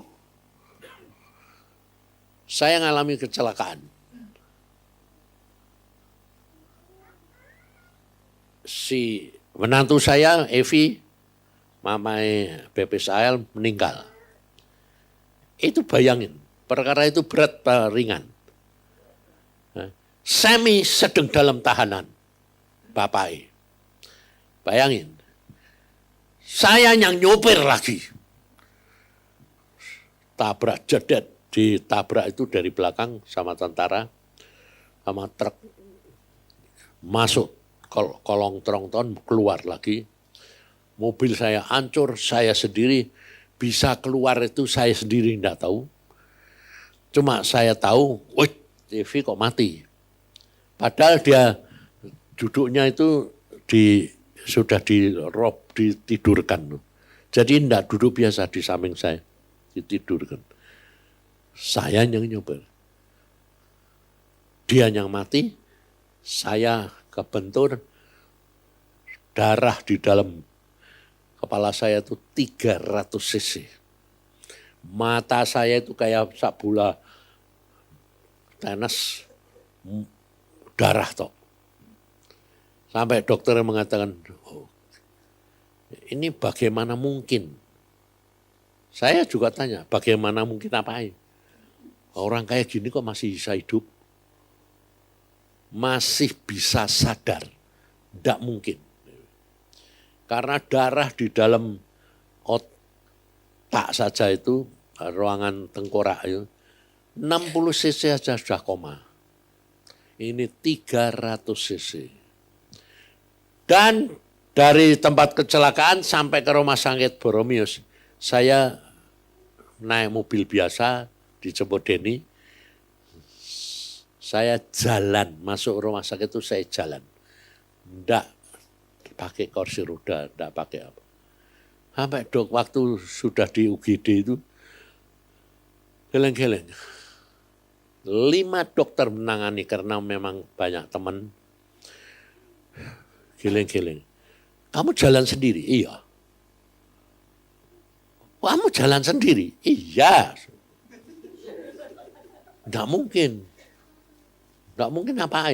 A: saya ngalami kecelakaan. Si menantu saya, Evi, mamai Bebe Sael meninggal. Itu bayangin, perkara itu berat atau ringan. Semi sedang dalam tahanan. Bapak, bayangin. Saya yang nyopir lagi. Tabrak jedet. Ditabrak itu dari belakang sama tentara. Sama truk. Masuk kolong tronton, keluar lagi. Mobil saya hancur, saya sendiri bisa keluar itu saya sendiri tidak tahu. Cuma saya tahu, wih, TV kok mati. Padahal dia duduknya itu sudah ditidurkan. Jadi tidak duduk biasa di samping saya, ditidurkan. Saya yang nyopir. Dia yang mati, saya kebentur, darah di dalam kepala saya itu 300 cc. Mata saya itu kayak sak bola tenis, darah toh. Sampai dokter mengatakan, oh, ini bagaimana mungkin? Saya juga tanya, bagaimana mungkin apa ini? Orang kayak gini kok masih bisa hidup? Masih bisa sadar? Tidak mungkin. Karena darah di dalam otak saja itu, ruangan tengkorak itu, 60 cc saja sudah koma. Ini 300 cc. Dan dari tempat kecelakaan sampai ke rumah sakit Boromius, saya naik mobil biasa, dijemput Denny, saya jalan, masuk rumah sakit itu saya jalan. Enggak pakai kursi roda, enggak pakai apa. Sampai waktu sudah di UGD itu, geleng-geleng. 5 dokter menangani karena memang banyak teman. Geleng-geleng. Kamu jalan sendiri? Iya. Kamu jalan sendiri? Iya. Enggak mungkin. Enggak mungkin apa?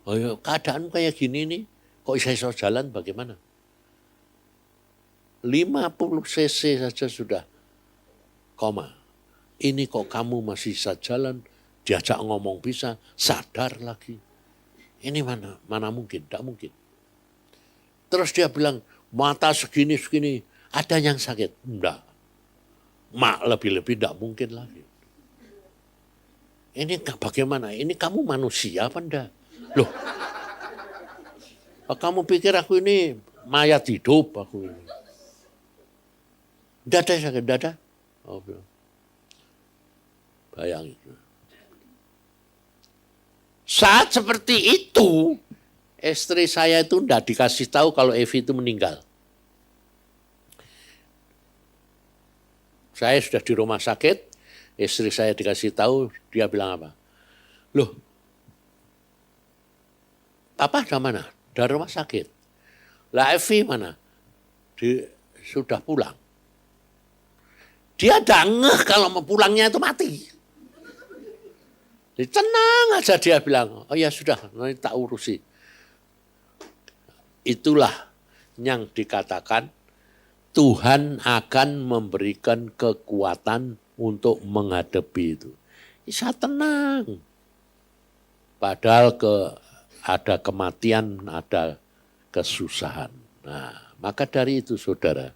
A: Oh, ya, keadaan kayak gini nih, kok bisa jalan bagaimana? 50 cc saja sudah koma. Ini kok kamu masih bisa jalan, diajak ngomong bisa, sadar lagi. Ini mana mungkin, tidak mungkin. Terus dia bilang, mata segini, ada yang sakit. Enggak. Mak lebih-lebih tidak mungkin lagi. Ini bagaimana? Ini kamu manusia apa enggak? Loh, kamu pikir aku ini mayat hidup aku ini? Enggak ada sakit, enggak ada. Oh, bayangin. Saat seperti itu, istri saya itu enggak dikasih tahu kalau Evi itu meninggal. Saya sudah di rumah sakit, istri saya dikasih tahu, dia bilang apa? Loh, Papa dari mana? Dari rumah sakit. Lah Evi mana? Sudah pulang. Dia enggak ngeh kalau mau pulangnya itu mati. Jadi tenang aja dia bilang, oh ya sudah, nanti tak urusi. Itulah yang dikatakan Tuhan akan memberikan kekuatan untuk menghadapi itu. Bisa tenang. Padahal ada kematian, ada kesusahan. Nah, maka dari itu saudara,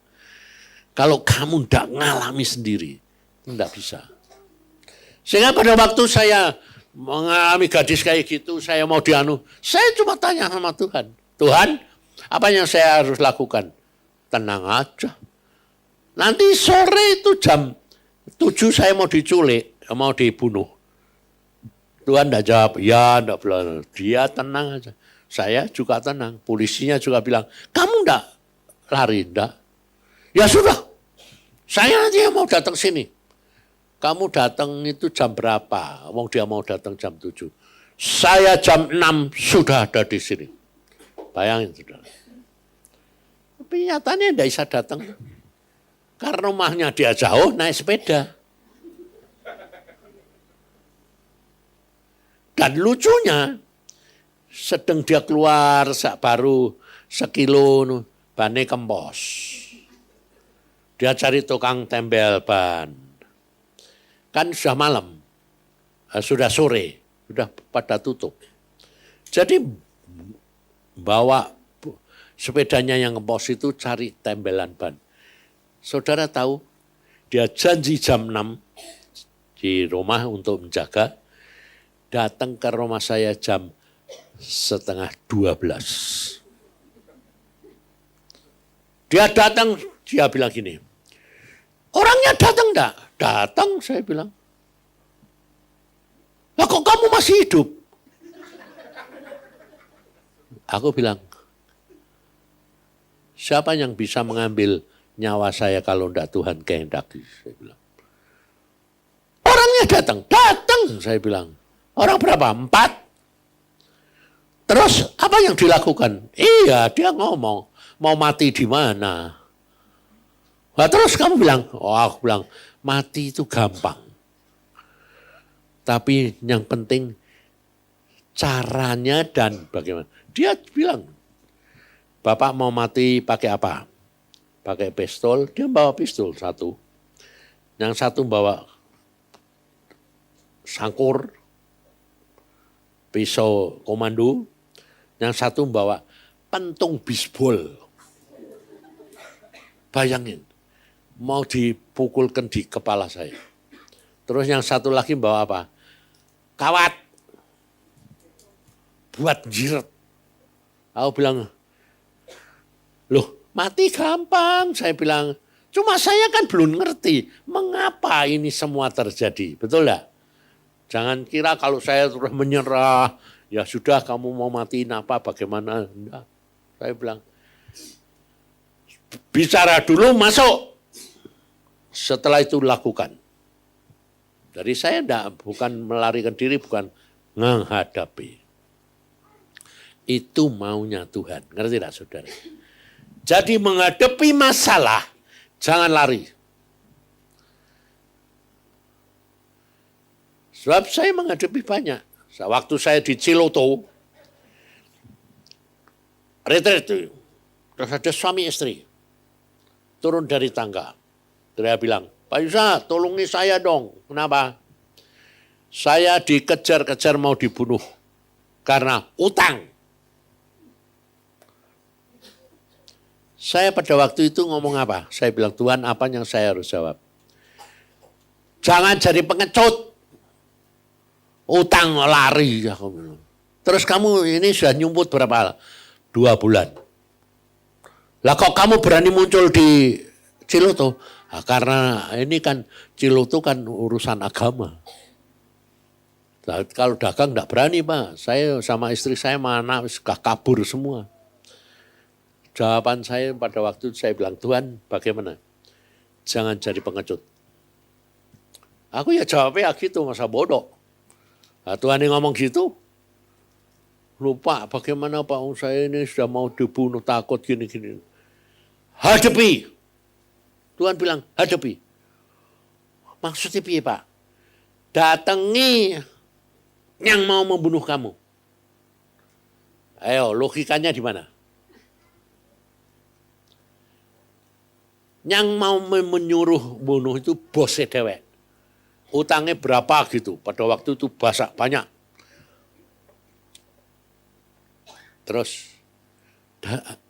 A: kalau kamu tidak ngalami sendiri, tidak bisa. Sehingga pada waktu saya mengalami gadis kayak gitu, saya mau dianu, saya cuma tanya sama Tuhan. Tuhan, apa yang saya harus lakukan? Tenang aja. Nanti sore itu jam 7 saya mau diculik, mau dibunuh. Tuhan tidak jawab, ya tidak bilang. Dia tenang aja. Saya juga tenang. Polisinya juga bilang, kamu tidak lari, tidak. Ya sudah, saya nanti yang mau datang sini. Kamu datang itu jam berapa? Wong dia mau datang jam 7. Saya jam 6 sudah ada di sini. Bayangin saudara. Tapi nyatanya tidak bisa datang. Karena rumahnya dia jauh, naik sepeda. Dan lucunya, sedang dia keluar baru sekilo bannya kempos. Dia cari tukang tembel ban. Kan sudah malam, sudah sore, sudah pada tutup. Jadi bawa sepedanya yang ngepos itu cari tembelan ban. Saudara tahu, dia janji jam 6 di rumah untuk menjaga, datang ke rumah saya jam setengah 12. Dia datang, dia bilang gini, orangnya datang enggak? Datang, saya bilang. Lah kok kamu masih hidup? Aku bilang, siapa yang bisa mengambil nyawa saya kalau enggak Tuhan kehendaki? Saya bilang. Orangnya datang, saya bilang. Orang berapa? 4. Terus apa yang dilakukan? Iya, dia ngomong, mau mati di mana? Nah, terus kamu bilang, aku bilang, mati itu gampang. Tapi yang penting caranya dan bagaimana. Dia bilang, Bapak mau mati pakai apa? Pakai pistol, dia bawa pistol satu. Yang satu bawa sangkur, pisau komando. Yang satu bawa pentung bisbol. Bayangin, mau dipukulkan di kepala saya. Terus yang satu lagi bawa apa? Kawat. Buat jirat. Aku bilang, loh mati gampang. Saya bilang, cuma saya kan belum ngerti mengapa ini semua terjadi. Betul enggak? Jangan kira kalau saya terus menyerah, ya sudah kamu mau matiin apa, bagaimana. Enggak. Saya bilang, bicara dulu masuk. Setelah itu lakukan. Jadi saya bukan melarikan diri, bukan menghadapi. Itu maunya Tuhan. Ngerti tidak saudara? Jadi menghadapi masalah, jangan lari. Sebab saya menghadapi banyak. Waktu saya di Ciloto, retreat itu, terus ada suami istri, turun dari tangga. Dia bilang, Pak Yusa, tolongi saya dong. Kenapa? Saya dikejar-kejar mau dibunuh karena utang. Saya pada waktu itu ngomong apa? Saya bilang, Tuhan apa yang saya harus jawab? Jangan jadi pengecut. Utang lari. Terus kamu ini sudah nyumput berapa? 2 bulan. Lah kok kamu berani muncul di Ciloto? Nah, karena ini kan Ciloto kan urusan agama. Nah, kalau dagang enggak berani Pak. Saya sama istri saya mana sudah kabur semua. Jawaban saya pada waktu itu saya bilang, Tuhan bagaimana? Jangan jadi pengecut. Aku ya jawabnya gitu, masa bodoh. Nah, Tuhan yang ngomong gitu, lupa bagaimana Pak, saya ini sudah mau dibunuh, takut gini-gini. Hadapi. Tuhan bilang, hadapi. Maksudnya piye Pak? Datangi yang mau membunuh kamu. Ayo, logikanya di mana? Yang mau menyuruh bunuh itu bosnya dewek. Utangnya berapa gitu. Pada waktu itu banyak. Terus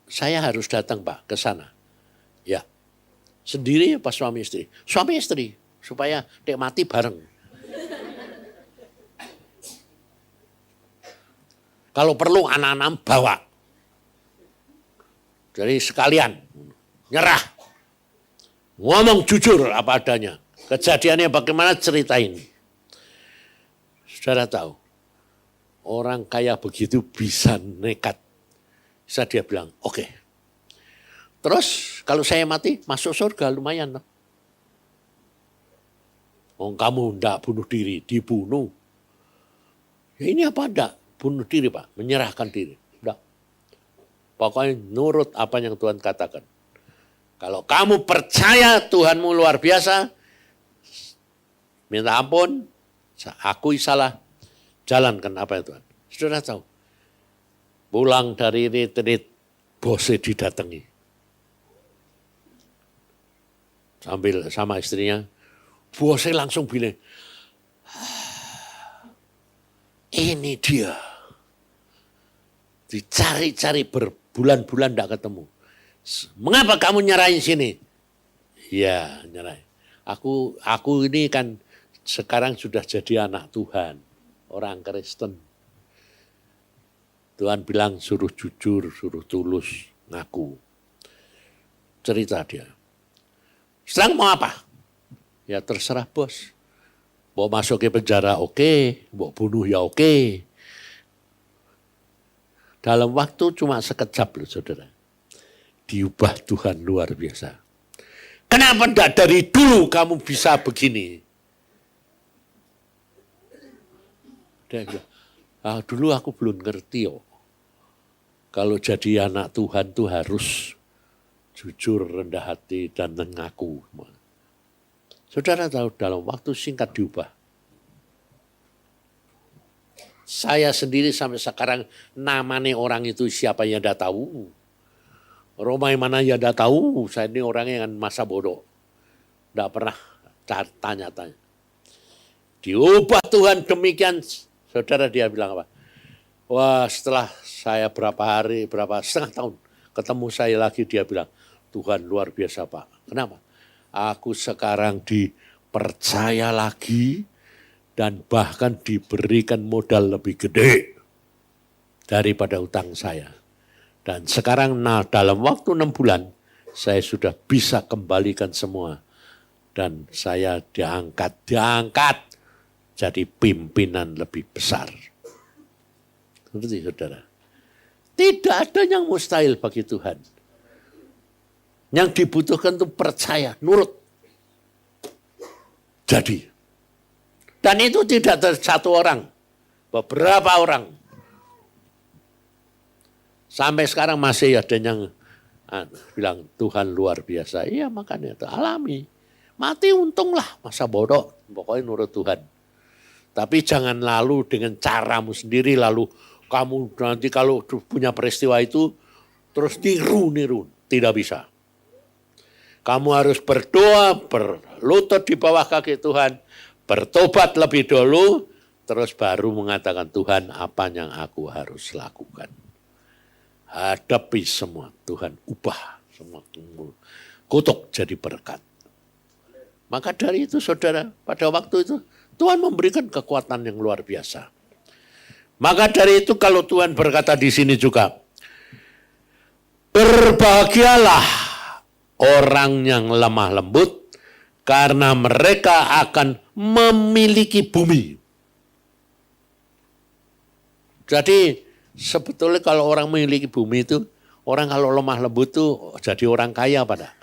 A: saya harus datang Pak ke sana. Ya. Sendiri pas suami istri. Suami istri supaya dek mati bareng. Kalau perlu anak-anak bawa. Jadi sekalian nyerah. Ngomong jujur apa adanya. Kejadiannya bagaimana ceritain. Saudara tahu, orang kaya begitu bisa nekat. Bisa dia bilang, oke. Terus kalau saya mati, masuk surga lumayan. Oh, kamu enggak bunuh diri, dibunuh. Ya ini apa enggak? Bunuh diri Pak, menyerahkan diri. Enggak. Pokoknya nurut apa yang Tuhan katakan. Kalau kamu percaya Tuhanmu luar biasa, minta ampun, akui salah, jalankan apa yang Tuhan. Saudara tahu, pulang dari retreat, bosnya didatangi. Sambil sama istrinya, bosnya langsung bilang, ini dia Dicari-cari berbulan-bulan tidak ketemu. Mengapa kamu nyerahin sini? Ya, nyerahin. Aku ini kan sekarang sudah jadi anak Tuhan, orang Kristen. Tuhan bilang suruh jujur, suruh tulus, ngaku. Cerita dia. Sekarang mau apa? Ya terserah bos. Mau masuk ke penjara oke, mau bunuh ya oke. Dalam waktu cuma sekejap loh saudara. Diubah Tuhan luar biasa. Kenapa tidak dari dulu kamu bisa begini? Dia bilang, dulu aku belum ngerti yo. Kalau jadi anak Tuhan tuh harus jujur, rendah hati, dan mengaku. Saudara tahu dalam waktu singkat diubah. Saya sendiri sampai sekarang namanya orang itu siapa yang tidak tahu. Romai mana yang tidak tahu. Saya ini orangnya yang masa bodoh. Tidak pernah tanya-tanya. Diubah Tuhan demikian. Saudara dia bilang apa? Wah setelah saya setengah tahun ketemu saya lagi dia bilang, Tuhan luar biasa Pak. Kenapa? Aku sekarang dipercaya lagi dan bahkan diberikan modal lebih gede daripada utang saya. Dan sekarang dalam waktu 6 bulan saya sudah bisa kembalikan semua. Dan saya diangkat jadi pimpinan lebih besar. Seperti saudara. Tidak ada yang mustahil bagi Tuhan. Yang dibutuhkan itu percaya, nurut. Jadi. Dan itu tidak satu orang. Beberapa orang. Sampai sekarang masih ada yang bilang Tuhan luar biasa. Iya makanya itu alami. Mati untunglah, masa bodoh. Pokoknya nurut Tuhan. Tapi jangan lalu dengan caramu sendiri lalu kamu nanti kalau punya peristiwa itu terus niru. Tidak bisa. Kamu harus berdoa, berlutut di bawah kaki Tuhan. Bertobat lebih dulu. Terus baru mengatakan Tuhan apa yang aku harus lakukan. Hadapi semua. Tuhan ubah semua. Kutuk jadi berkat. Maka dari itu saudara pada waktu itu Tuhan memberikan kekuatan yang luar biasa. Maka dari itu kalau Tuhan berkata di sini juga, berbahagialah orang yang lemah lembut, karena mereka akan memiliki bumi. Jadi sebetulnya kalau orang memiliki bumi itu, orang kalau lemah lembut itu jadi orang kaya pada.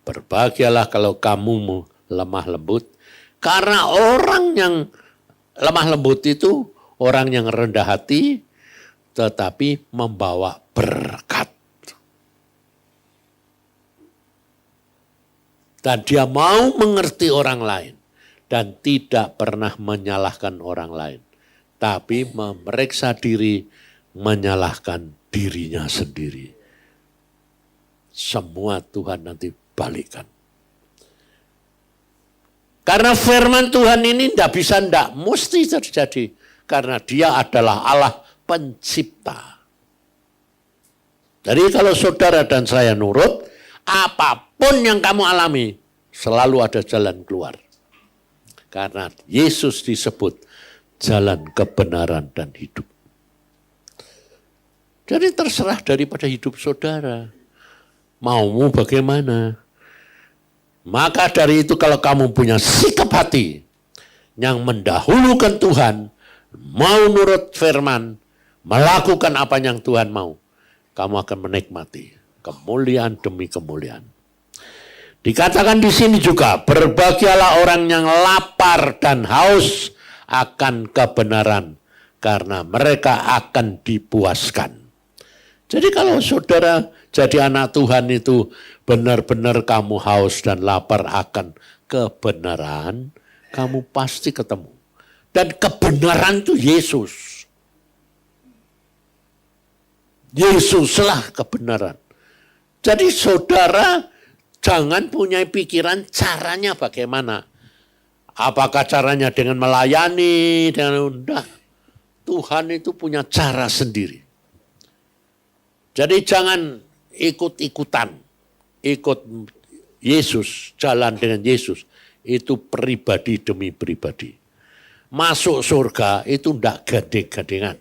A: Berbahagialah kalau kamu lemah lembut. Karena orang yang lemah lembut itu orang yang rendah hati tetapi membawa berkat. Dan dia mau mengerti orang lain dan tidak pernah menyalahkan orang lain. Tapi memeriksa diri, menyalahkan dirinya sendiri. Semua Tuhan nanti balikan. Karena firman Tuhan ini tidak mesti terjadi. Karena dia adalah Allah pencipta. Jadi kalau saudara dan saya nurut, apapun yang kamu alami, selalu ada jalan keluar. Karena Yesus disebut jalan kebenaran dan hidup. Jadi terserah daripada hidup saudara. Maumu bagaimana? Maka dari itu kalau kamu punya sikap hati yang mendahulukan Tuhan, mau nurut firman, melakukan apa yang Tuhan mau, kamu akan menikmati kemuliaan demi kemuliaan. Dikatakan di sini juga, berbahagialah orang yang lapar dan haus akan kebenaran, karena mereka akan dipuaskan. Jadi kalau saudara jadi anak Tuhan itu benar-benar kamu haus dan lapar akan kebenaran, kamu pasti ketemu. Dan kebenaran itu Yesus. Yesuslah kebenaran. Jadi saudara jangan punya pikiran caranya bagaimana. Apakah caranya dengan melayani, dengan Tuhan itu punya cara sendiri. Jadi jangan ikut-ikutan, ikut Yesus, jalan dengan Yesus. Itu pribadi demi pribadi. Masuk surga itu tidak gading-gadingan.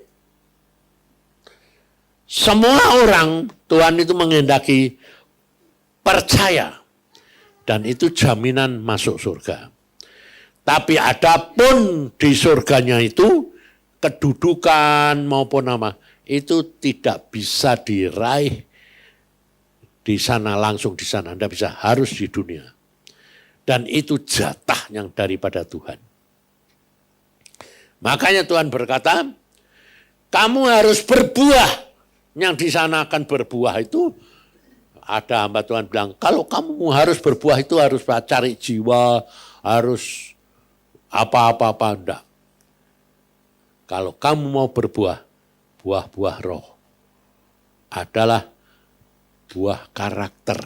A: Semua orang Tuhan itu menghendaki percaya. Dan itu jaminan masuk surga. Tapi adapun di surganya itu, kedudukan maupun apa, itu tidak bisa diraih di sana, langsung di sana. Tidak bisa, harus di dunia. Dan itu jatah yang daripada Tuhan. Makanya Tuhan berkata, kamu harus berbuah. Yang di sana akan berbuah itu, ada hamba Tuhan bilang, kalau kamu harus berbuah itu harus cari jiwa, harus apa-apa-apa, enggak. Kalau kamu mau berbuah, buah-buah roh adalah buah karakter.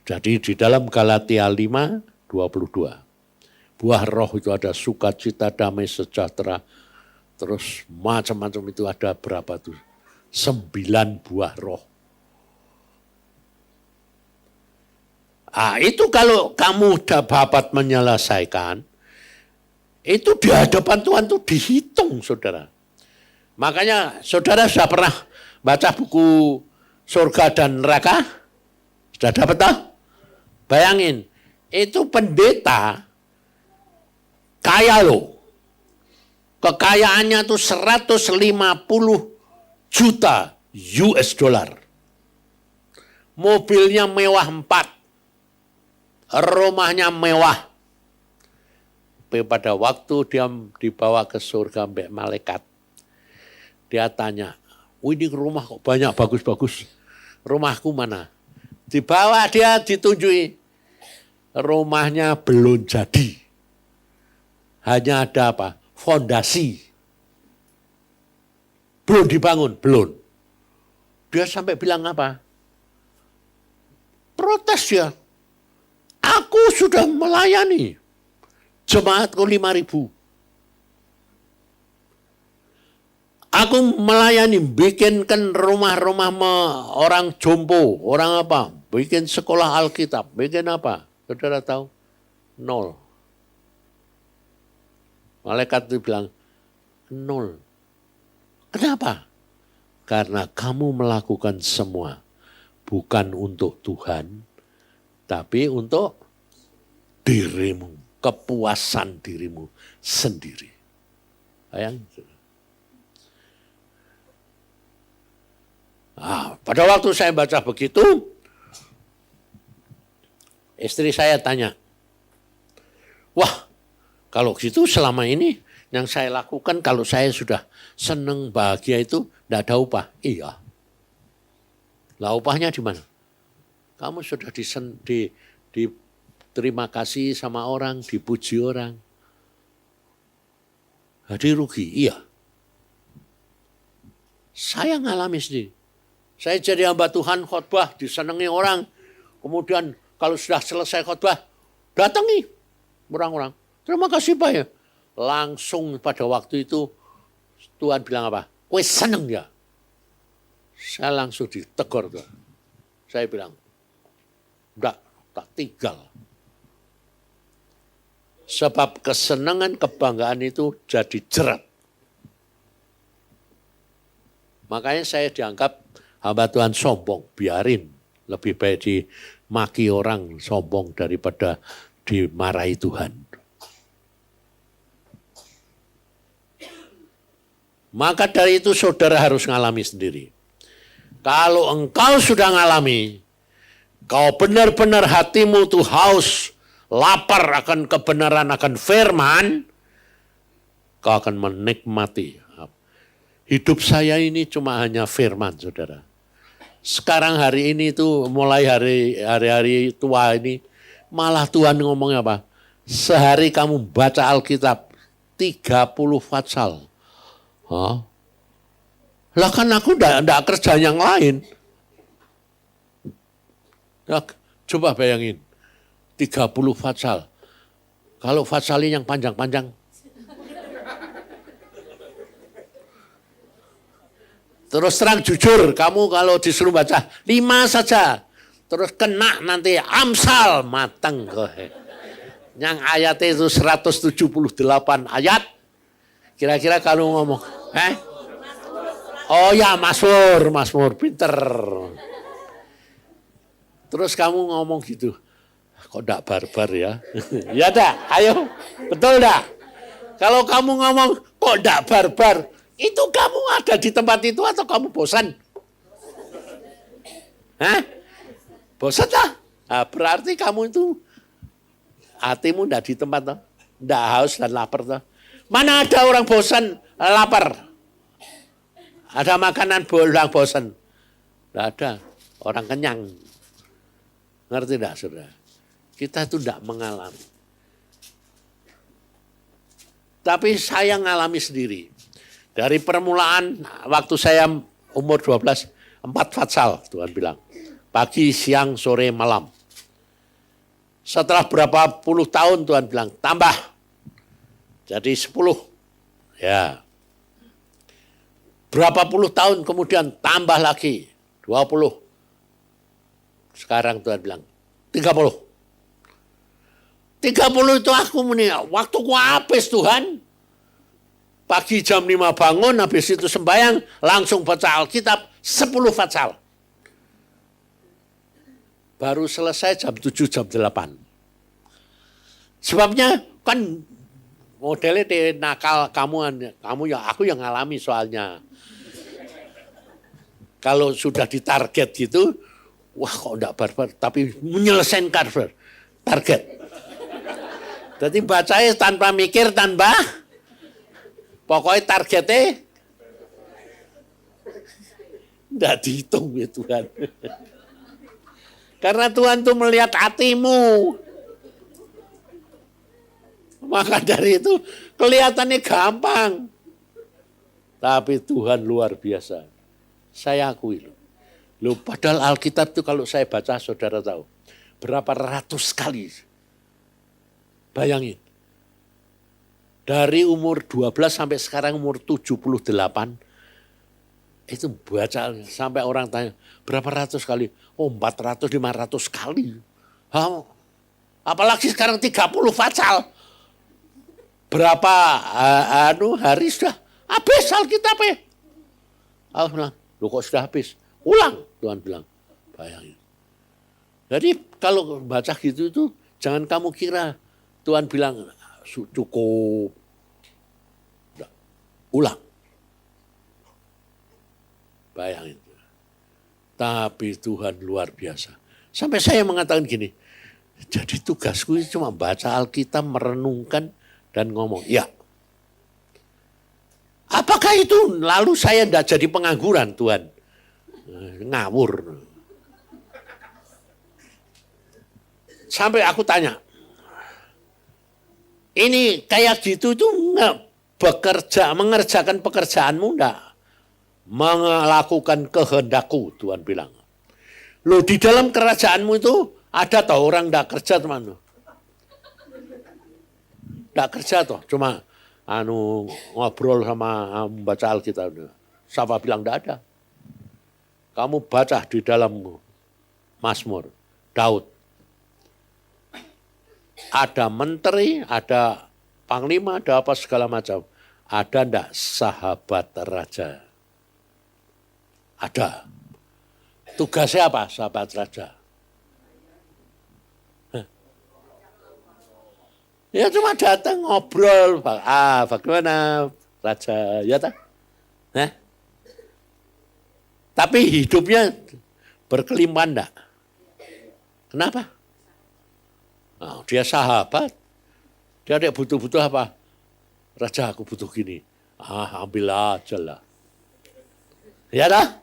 A: Jadi di dalam Galatia 5:22, buah roh itu ada sukacita, damai, sejahtera, terus macam-macam itu ada berapa tuh? 9 buah roh. Itu kalau kamu dapat menyelesaikan, itu di hadapan Tuhan itu dihitung, saudara. Makanya saudara sudah pernah baca buku Surga dan Neraka? Sudah dapat tahu? Bayangin, itu pendeta kaya loh. Kekayaannya tuh 150 juta US dollar. Mobilnya mewah 4. Rumahnya mewah. Tapi pada waktu dia dibawa ke surga mbak malaikat, dia tanya, ini rumah kok banyak bagus-bagus. Rumahku mana? Dibawa dia ditunjui. Rumahnya belum jadi. Hanya ada apa? Fondasi. Belum dibangun, belum. Dia sampai bilang apa? Protes ya. Aku sudah melayani. Jemaatku 5.000. Aku melayani, bikinkan rumah-rumah orang jompo, orang apa. Bikin sekolah Alkitab, bikin apa. Saudara tahu? 0. Malaikat itu bilang, 0. Kenapa? Karena kamu melakukan semua bukan untuk Tuhan, tapi untuk dirimu, kepuasan dirimu sendiri. Bayangin. Pada waktu saya baca begitu, istri saya tanya, wah kalau gitu selama ini yang saya lakukan kalau saya sudah seneng bahagia itu tidak ada upah. Iya. Lah upahnya di mana? Kamu sudah diterima kasih sama orang, dipuji orang. Jadi rugi, iya. Saya ngalami sendiri. Saya jadi hamba Tuhan khotbah, disenangi orang. Kemudian kalau sudah selesai khotbah, datangi orang-orang. Terima kasih Pak ya. Langsung pada waktu itu Tuhan bilang apa? Kowe seneng ya? Saya langsung ditegur tuh. Saya bilang, enggak, tak tinggal. Sebab kesenangan, kebanggaan itu jadi jerat. Makanya saya dianggap hamba Tuhan sombong, biarin. Lebih baik dimaki orang sombong daripada dimarahi Tuhan. Maka dari itu saudara harus ngalami sendiri. Kalau engkau sudah ngalami, kau benar-benar hatimu tuh haus, lapar akan kebenaran, akan firman, kau akan menikmati. Hidup saya ini cuma hanya firman, saudara. Sekarang hari ini tuh mulai hari-hari tua ini, malah Tuhan ngomongnya apa? Sehari kamu baca Alkitab 30 fatsal. Hah? Lah kan aku enggak kerja yang lain. Ya, coba bayangin, 30 fatsal. Kalau fatsalnya yang panjang-panjang, Terus terang jujur, kamu kalau disuruh baca 5 saja. Terus kena nanti Amsal mateng. Yang ayatnya itu 178 ayat. Kira-kira kalau ngomong, oh ya Mazmur, pinter. Terus kamu ngomong gitu, kok enggak barbar ya? Ya dah, ayo, betul dah. Kalau kamu ngomong, kok enggak barbar, itu kamu ada di tempat itu atau kamu bosan? Bosan lah. Nah, berarti kamu itu hatimu enggak di tempat toh, enggak haus dan lapar toh. Mana ada orang bosan, lapar? Ada makanan orang bosan? Enggak ada. Orang kenyang. Ngerti enggak, saudara? Kita itu enggak mengalami. Tapi saya ngalami sendiri. Dari permulaan waktu saya umur 12, 4 fatsal Tuhan bilang. Pagi, siang, sore, malam. Setelah berapa puluh tahun Tuhan bilang, tambah. Jadi 10. Ya. Berapa puluh tahun kemudian tambah lagi. 20. Sekarang Tuhan bilang, 30. 30 itu aku waktuku habis Tuhan. Pagi jam 5 bangun, habis itu sembahyang, langsung baca Alkitab, 10 fatsal. Baru selesai jam 7, jam 8. Sebabnya kan modelnya nakal kamu ya, aku yang ngalami soalnya. Kalau sudah ditarget gitu, wah kok enggak barbar, tapi menyelesaikan target. Jadi bacanya tanpa mikir, tanpa pokoknya targetnya enggak dihitung ya Tuhan. Karena Tuhan tuh melihat hatimu. Maka dari itu kelihatannya gampang. Tapi Tuhan luar biasa. Saya akui loh. Padahal Alkitab itu kalau saya baca saudara tahu. Berapa ratus kali. Bayangin. Dari umur 12 sampai sekarang umur 78. Itu baca sampai orang tanya. Berapa ratus kali? Oh 400, 500 kali. Apalagi sekarang 30 fatsal. Berapa hari sudah habis Alkitabnya. Aku bilang, loh kok sudah habis? Ulang, Tuhan bilang. Bayangin. Jadi kalau baca gitu itu jangan kamu kira Tuhan bilang cukup. Ulang. Bayangin. Tapi Tuhan luar biasa. Sampai saya mengatakan gini, jadi tugasku itu cuma baca Alkitab, merenungkan, dan ngomong, ya. Apakah itu lalu saya tidak jadi pengangguran Tuhan? Ngawur. Sampai aku tanya, ini kayak gitu tuh mengerjakan pekerjaanmu enggak? Melakukan kehendakku, Tuhan bilang. Loh di dalam kerajaanmu itu ada toh orang enggak kerja teman. Enggak kerja toh, cuma ngobrol sama membaca Alkitab. Siapa bilang enggak ada? Kamu baca di dalam Mazmur, Daud. Ada menteri, ada panglima, ada apa segala macam. Ada enggak sahabat raja? Ada. Tugasnya apa sahabat raja? Ya cuma datang ngobrol, bagaimana raja, ya tak? Tapi hidupnya berkelimpahan enggak? Kenapa? Dia sahabat, dia ada butuh-butuh apa? Raja aku butuh gini, ambil aja lah. Ya dah?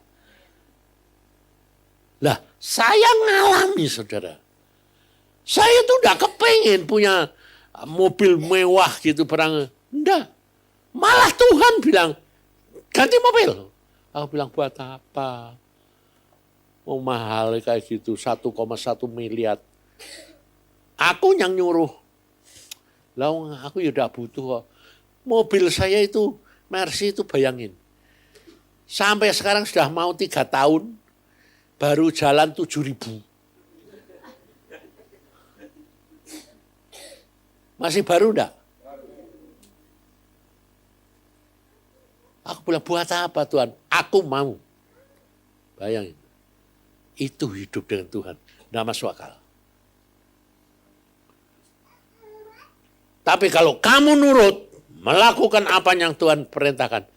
A: Lah, saya ngalami saudara. Saya tuh udah kepengen punya mobil mewah gitu perang. Enggak. Malah Tuhan bilang, ganti mobil. Aku bilang buat apa? Mau mahal kayak gitu, 1,1 miliar. Aku yang nyuruh. Lah aku ya udah butuh kok. Mobil saya itu, Mercy itu bayangin. Sampai sekarang sudah mau 3 tahun, baru jalan 7.000. Masih baru enggak? Aku bilang, buat apa Tuhan? Aku mau. Bayangin. Itu hidup dengan Tuhan. Enggak masuk akal. Tapi kalau kamu nurut, melakukan apa yang Tuhan perintahkan,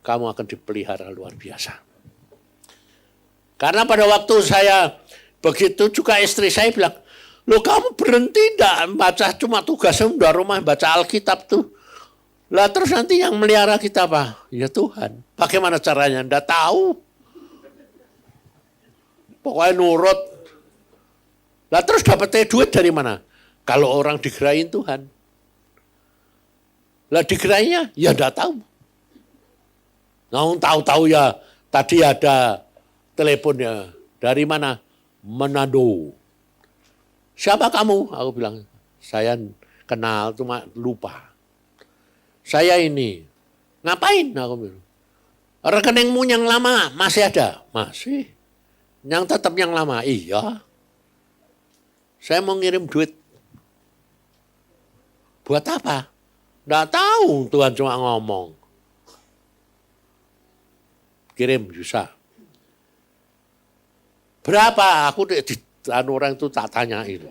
A: kamu akan dipelihara luar biasa. Karena pada waktu saya begitu juga istri saya bilang, loh kamu berhenti enggak baca cuma tugasnya udah rumah baca Alkitab tuh. Lah terus nanti yang melihara kita apa? Ya Tuhan. Bagaimana caranya? Enggak tahu. Pokoknya nurut. Lah terus dapetnya duit dari mana? Kalau orang digerain Tuhan. Lah digerainya? Ya enggak tahu. Nah, tahu-tahu ya tadi ada teleponnya. Dari mana? Manado. Siapa kamu? Aku bilang, saya kenal cuma lupa. Saya ini. Ngapain? Aku bilang. Rekeningmu yang lama masih ada? Masih. Yang tetap yang lama? Iya. Saya mau ngirim duit. Buat apa? Nggak tahu, Tuhan cuma ngomong. Kirim bisa. Berapa? Aku di orang itu tak tanyain.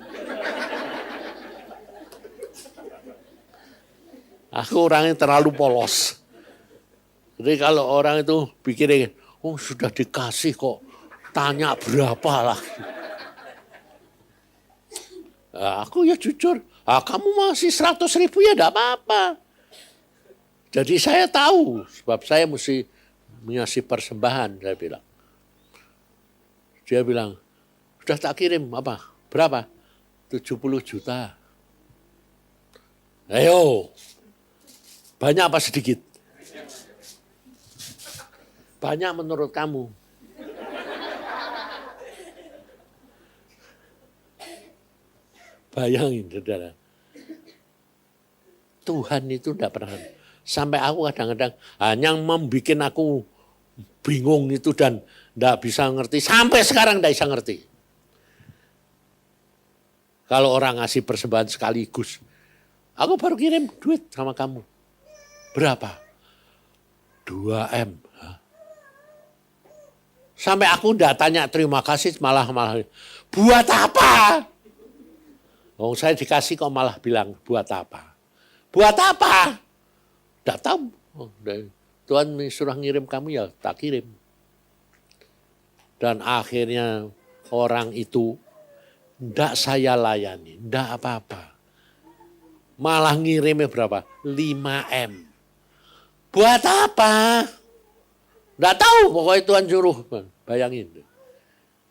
A: Aku orangnya terlalu polos. Jadi kalau orang itu pikirin, oh sudah dikasih kok, tanya berapa lah. Nah, aku ya jujur, kamu masih 100.000 ya enggak apa-apa. Jadi saya tahu, sebab saya mesti mengasih persembahan, saya bilang. Dia bilang, sudah tak kirim apa? Berapa? 70 juta. Ayo, banyak apa sedikit? Banyak menurut kamu. Bayangin, saudara. Tuhan itu tidak pernah. Sampai aku kadang-kadang hanya membuat aku bingung itu dan tidak bisa ngerti. Sampai sekarang tidak bisa ngerti. Kalau orang ngasih persembahan sekaligus. Aku baru kirim duit sama kamu. Berapa? 2M. Sampai aku tidak tanya terima kasih malah. Buat apa? Oh, saya dikasih kok malah bilang buat apa? Buat apa? Tidak tahu. Oh, Tuhan suruh ngirim kamu ya tak kirim. Dan akhirnya orang itu tidak saya layani, tidak apa-apa. Malah ngirimnya berapa? 5M. Buat apa? Tidak tahu, pokoknya Tuhan suruh. Bayangin.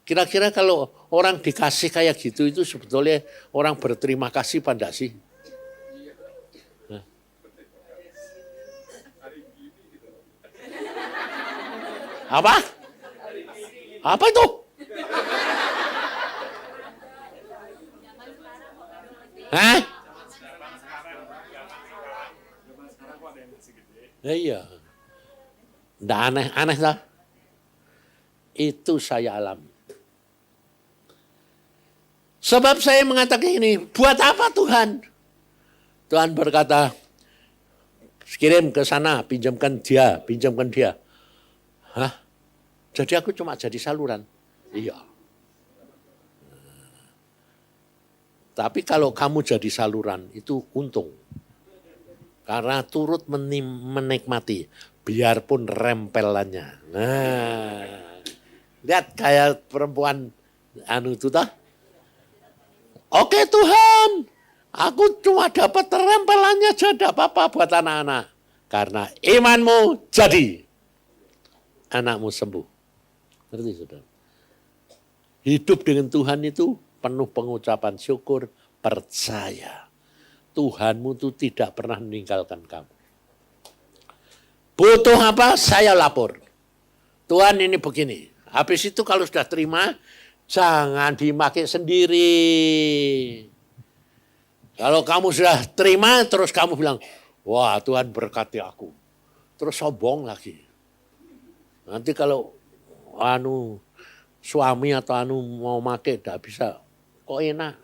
A: Kira-kira kalau orang dikasih kayak gitu itu sebetulnya orang berterima kasih pada sih? Apa? Apa itu? Hah? Ya, iya. Nggak aneh lah. Itu saya alami. Sebab saya mengatakan ini, buat apa Tuhan? Tuhan berkata, kirim ke sana, pinjamkan dia. Hah? Jadi aku cuma jadi saluran? Iya. Tapi kalau kamu jadi saluran, itu untung. Karena turut menikmati, biarpun rempelannya. Nah, lihat kayak perempuan itu toh. Oke Tuhan, aku cuma dapat rempelannya aja, tidak apa-apa buat anak-anak. Karena imanmu jadi, anakmu sembuh. Ngerti saudara? Hidup dengan Tuhan itu penuh pengucapan syukur, percaya. Tuhanmu itu tidak pernah meninggalkan kamu. Butuh apa? Saya lapor. Tuhan ini begini. Habis itu kalau sudah terima, jangan dimakai sendiri. Kalau kamu sudah terima, terus kamu bilang, wah Tuhan berkati aku. Terus sombong lagi. Nanti kalau suami atau mau make tidak bisa, kok enak.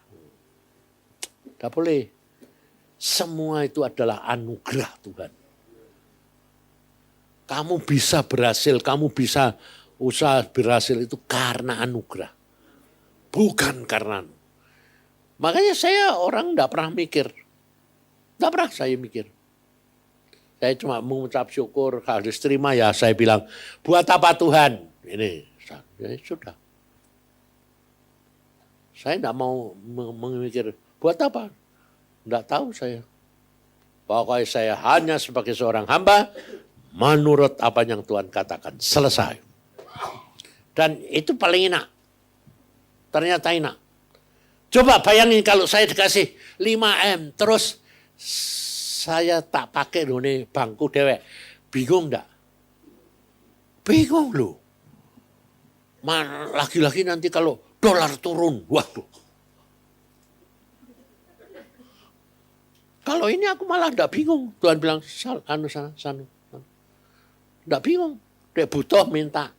A: Tidak boleh. Semua itu adalah anugerah Tuhan. Kamu bisa berhasil, kamu bisa usaha berhasil itu karena anugerah. Bukan karena. Makanya saya orang tidak pernah mikir. Tidak pernah saya mikir. Saya cuma mengucap syukur, harus terima ya saya bilang, buat apa Tuhan? Ini, ya sudah. Saya tidak mau memikir, buat apa? Tidak tahu saya. Pokoknya saya hanya sebagai seorang hamba, menurut apa yang Tuhan katakan. Selesai. Dan itu paling enak. Ternyata enak. Coba bayangin kalau saya dikasih 5M, terus saya tak pakai loh nih bangku dewek. Bingung enggak? Bingung loh. Lagi-lagi nanti kalau dolar turun, waduh. Kalau ini aku malah enggak bingung. Tuhan bilang, sana. Enggak bingung. Dek butuh minta.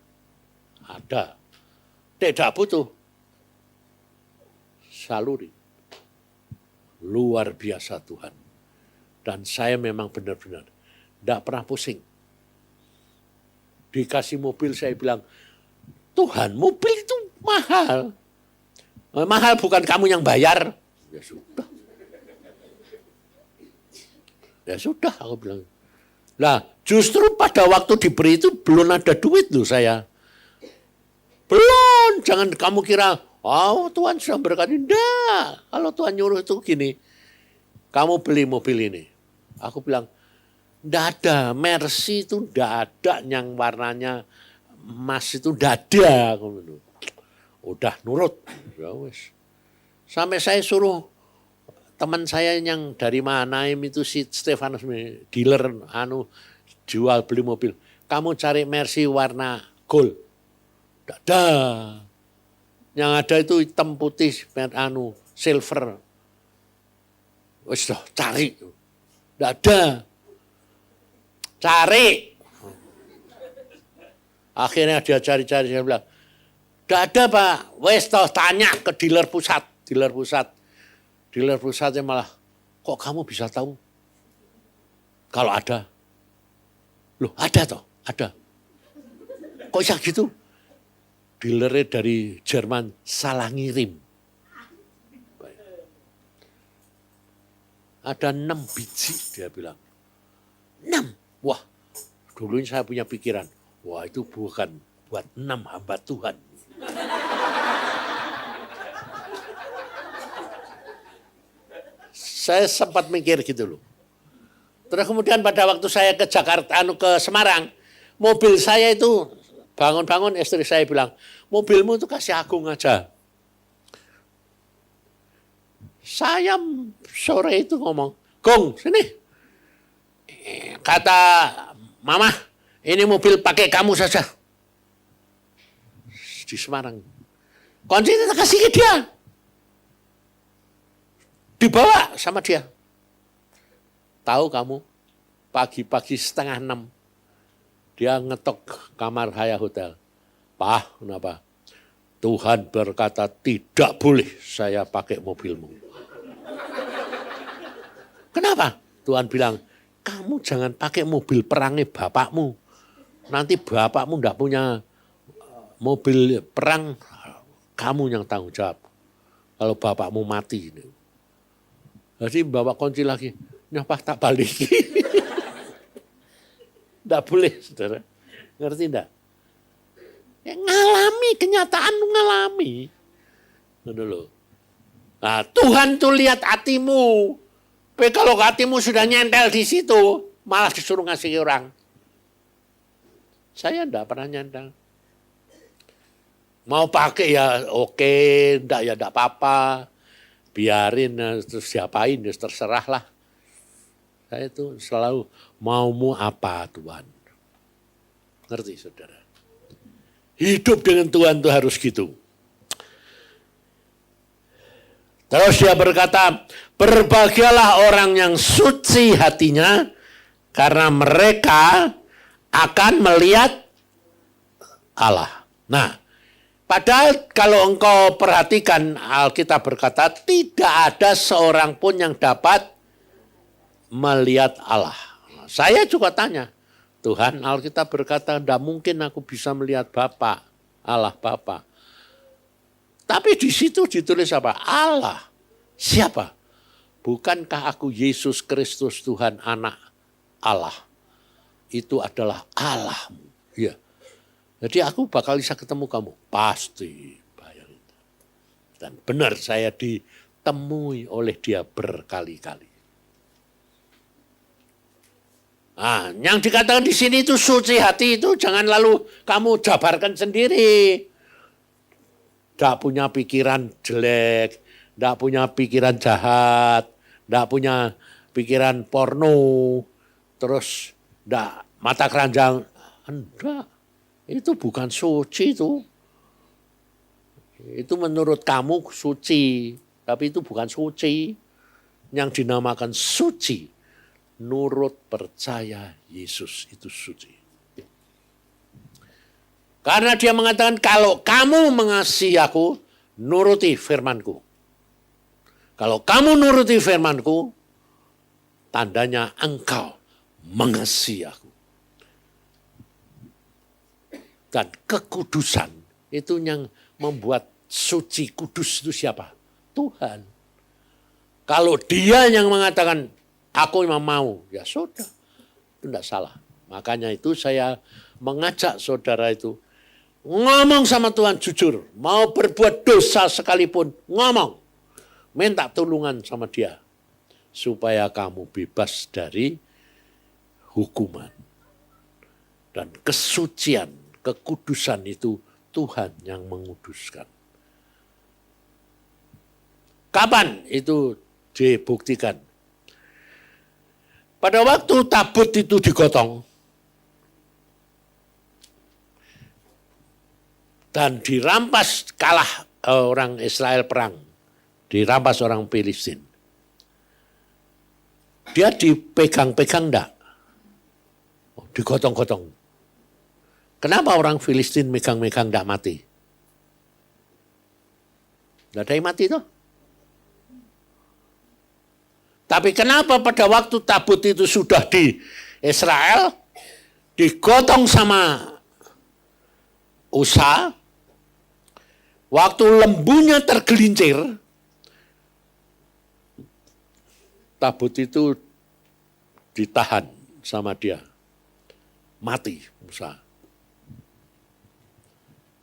A: Ada. Dek enggak butuh. Saluri. Luar biasa Tuhan. Dan saya memang benar-benar enggak pernah pusing. Dikasih mobil saya bilang, Tuhan mobil itu mahal. Mahal bukan kamu yang bayar. Ya sudah. Ya sudah aku bilang. Lah justru pada waktu diberi itu belum ada duit loh saya. Belum, jangan kamu kira, oh Tuhan sudah berkati. Enggak, kalau Tuhan nyuruh itu gini, kamu beli mobil ini. Aku bilang, enggak ada, Mercy itu enggak ada yang warnanya emas itu enggak ada. Udah nurut. Ya wes. Sampai saya suruh teman saya yang dari Manaim itu si Stefanus dealer jual beli mobil. Kamu cari Mercy warna gold. Tidak ada. Yang ada itu hitam putih silver. Wes toh cari. Tidak ada. Cari. Akhirnya dia cari-cari, saya bilang, tidak ada Pak. Wes toh tanya ke dealer pusat. Dealer pusatnya malah, kok kamu bisa tahu? Kalau ada. Loh ada toh? Ada. Kok bisa gitu? Dealernya dari Jerman salah ngirim. Ada 6 biji dia bilang. 6? Wah dulunya saya punya pikiran. Wah itu bukan buat 6 hamba Tuhan. Saya sempat mikir gitu loh. Terus kemudian pada waktu saya ke Jakarta, ke Semarang, mobil saya itu bangun-bangun istri saya bilang, mobilmu itu kasih Agung aja. Saya sore itu ngomong, Gong sini. Kata Mama, ini mobil pakai kamu saja. Di Semarang. Kunci kita kasih ke dia. Dibawa sama dia. Tahu kamu, pagi-pagi 5:30 dia ngetok kamar Haya Hotel. Pak, kenapa? Tuhan berkata tidak boleh saya pakai mobilmu. Kenapa? Tuhan bilang, kamu jangan pakai mobil perangnya bapakmu. Nanti bapakmu enggak punya mobil perang, kamu yang tanggung jawab. Kalau bapakmu mati. Jadi bawa kunci lagi, nyapa tak balik. Enggak boleh, saudara. Ngerti enggak? Ya, ngalami, kenyataan ngalami. Nah, Tuhan tuh lihat hatimu. Tapi kalau hatimu sudah nyentel di situ, malah disuruh ngasih ke orang. Saya enggak pernah nyentel. Mau pakai ya oke, enggak ya enggak apa-apa. Biarin, terus siapain, terserah lah. Saya itu selalu, maumu apa Tuhan? Ngerti saudara? Hidup dengan Tuhan itu harus gitu. Terus dia berkata, berbahagialah orang yang suci hatinya, karena mereka akan melihat Allah. Nah, padahal kalau engkau perhatikan Alkitab berkata tidak ada seorang pun yang dapat melihat Allah. Saya juga tanya, Tuhan, Alkitab berkata tidak mungkin aku bisa melihat Bapa, Allah Bapa. Tapi di situ ditulis apa? Allah. Siapa? Bukankah aku Yesus Kristus Tuhan anak Allah? Itu adalah Allahmu. Ya. Jadi aku bakal bisa ketemu kamu. Pasti. Bayangin. Dan benar saya ditemui oleh dia berkali-kali. Nah, yang dikatakan di sini itu suci hati itu jangan lalu kamu jabarkan sendiri. Tidak punya pikiran jelek, tidak punya pikiran jahat, tidak punya pikiran porno, terus tidak mata keranjang. Enggak, itu bukan suci itu. Itu menurut kamu suci, tapi itu bukan suci. Yang dinamakan suci, nurut percaya Yesus itu suci. Karena dia mengatakan kalau kamu mengasihi aku, nuruti firmanku. Kalau kamu nuruti firmanku, tandanya engkau mengasihi aku. Dan kekudusan itu yang membuat suci kudus itu siapa? Tuhan. Kalau dia yang mengatakan aku memang mau, ya sudah. Itu tidak salah. Makanya itu saya mengajak saudara itu ngomong sama Tuhan jujur. Mau berbuat dosa sekalipun, ngomong. Minta tolongan sama dia. Supaya kamu bebas dari hukuman. Dan kesucian, kekudusan itu Tuhan yang menguduskan. Kapan itu dibuktikan? Pada waktu tabut itu digotong. Dan dirampas, kalah orang Israel perang. Dirampas orang Filistin. Dia dipegang-pegang enggak? Digotong-gotong. Kenapa orang Filistin megang-megang enggak mati? Enggak ada yang mati tuh. Tapi kenapa pada waktu tabut itu sudah di Israel, digotong sama Usa, waktu lembunya tergelincir, tabut itu ditahan sama dia. Mati Usa.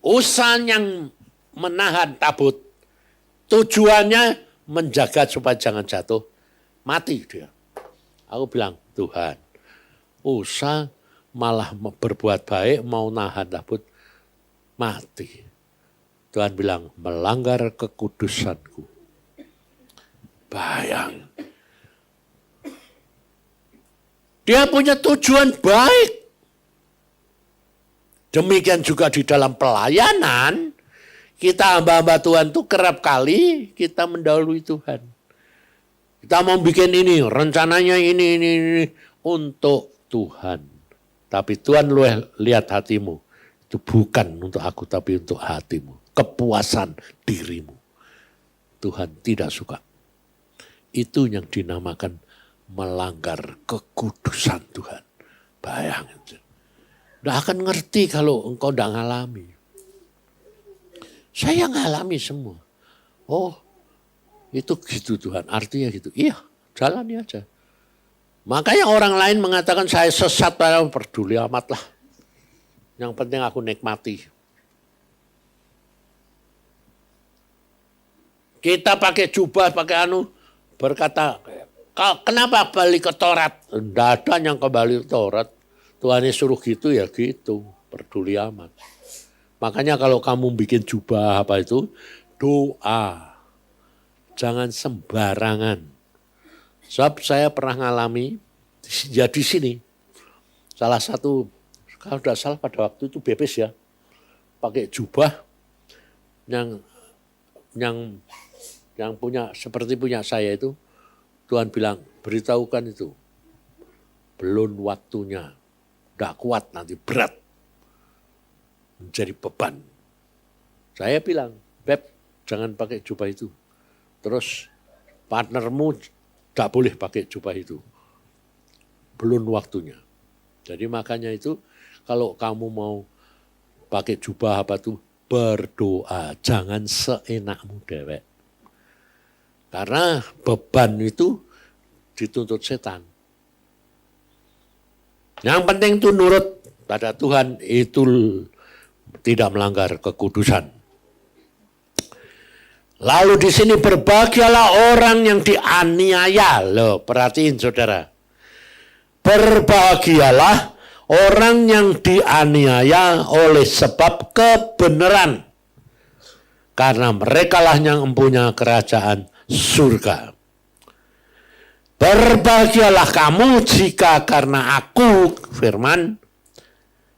A: Usa yang menahan tabut, tujuannya menjaga supaya jangan jatuh. Mati dia. Aku bilang, Tuhan, Usa malah berbuat baik, mau nahan tabut, mati. Tuhan bilang, melanggar kekudusanku. Bayang. Dia punya tujuan baik. Demikian juga di dalam pelayanan, kita hamba-hamba Tuhan itu kerap kali kita mendahului Tuhan. Kita mau bikin ini, rencananya ini untuk Tuhan. Tapi Tuhan lihat hatimu. Itu bukan untuk aku, tapi untuk hatimu. Kepuasan dirimu. Tuhan tidak suka. Itu yang dinamakan melanggar kekudusan Tuhan. Bayangin. Tidak akan ngerti kalau engkau tidak ngalami. Saya ngalami semua. Oh, itu gitu Tuhan, artinya gitu. Iya, jalani aja. Makanya orang lain mengatakan saya sesat, peduli amat lah. Yang penting aku nikmati. Kita pakai jubah, pakai berkata, kenapa balik ke Taurat? Tidak ada yang kembali ke Taurat. Tuhan suruh gitu ya gitu, peduli amat. Makanya kalau kamu bikin jubah apa itu, doa. Jangan sembarangan. Sebab saya pernah ngalami, ya di sini. Salah satu, kalau tidak salah pada waktu itu bebas ya. Pakai jubah yang punya, seperti punya saya itu. Tuhan bilang, beritahukan itu. Belum waktunya. Tidak kuat nanti, berat. menjadi beban. Saya bilang, Beb, jangan pakai jubah itu. Terus partnermu tidak boleh pakai jubah itu. Belum waktunya. Jadi makanya itu kalau kamu mau pakai jubah apa tuh, berdoa, jangan seenakmu dewek. Karena beban itu dituntut setan. Yang penting itu nurut pada Tuhan, itu tidak melanggar kekudusan. Lalu di sini berbahagialah orang yang dianiaya. Loh, perhatiin saudara. Berbahagialah orang yang dianiaya oleh sebab kebenaran. Karena merekalah yang mempunyai kerajaan surga. Berbahagialah kamu jika karena aku, firman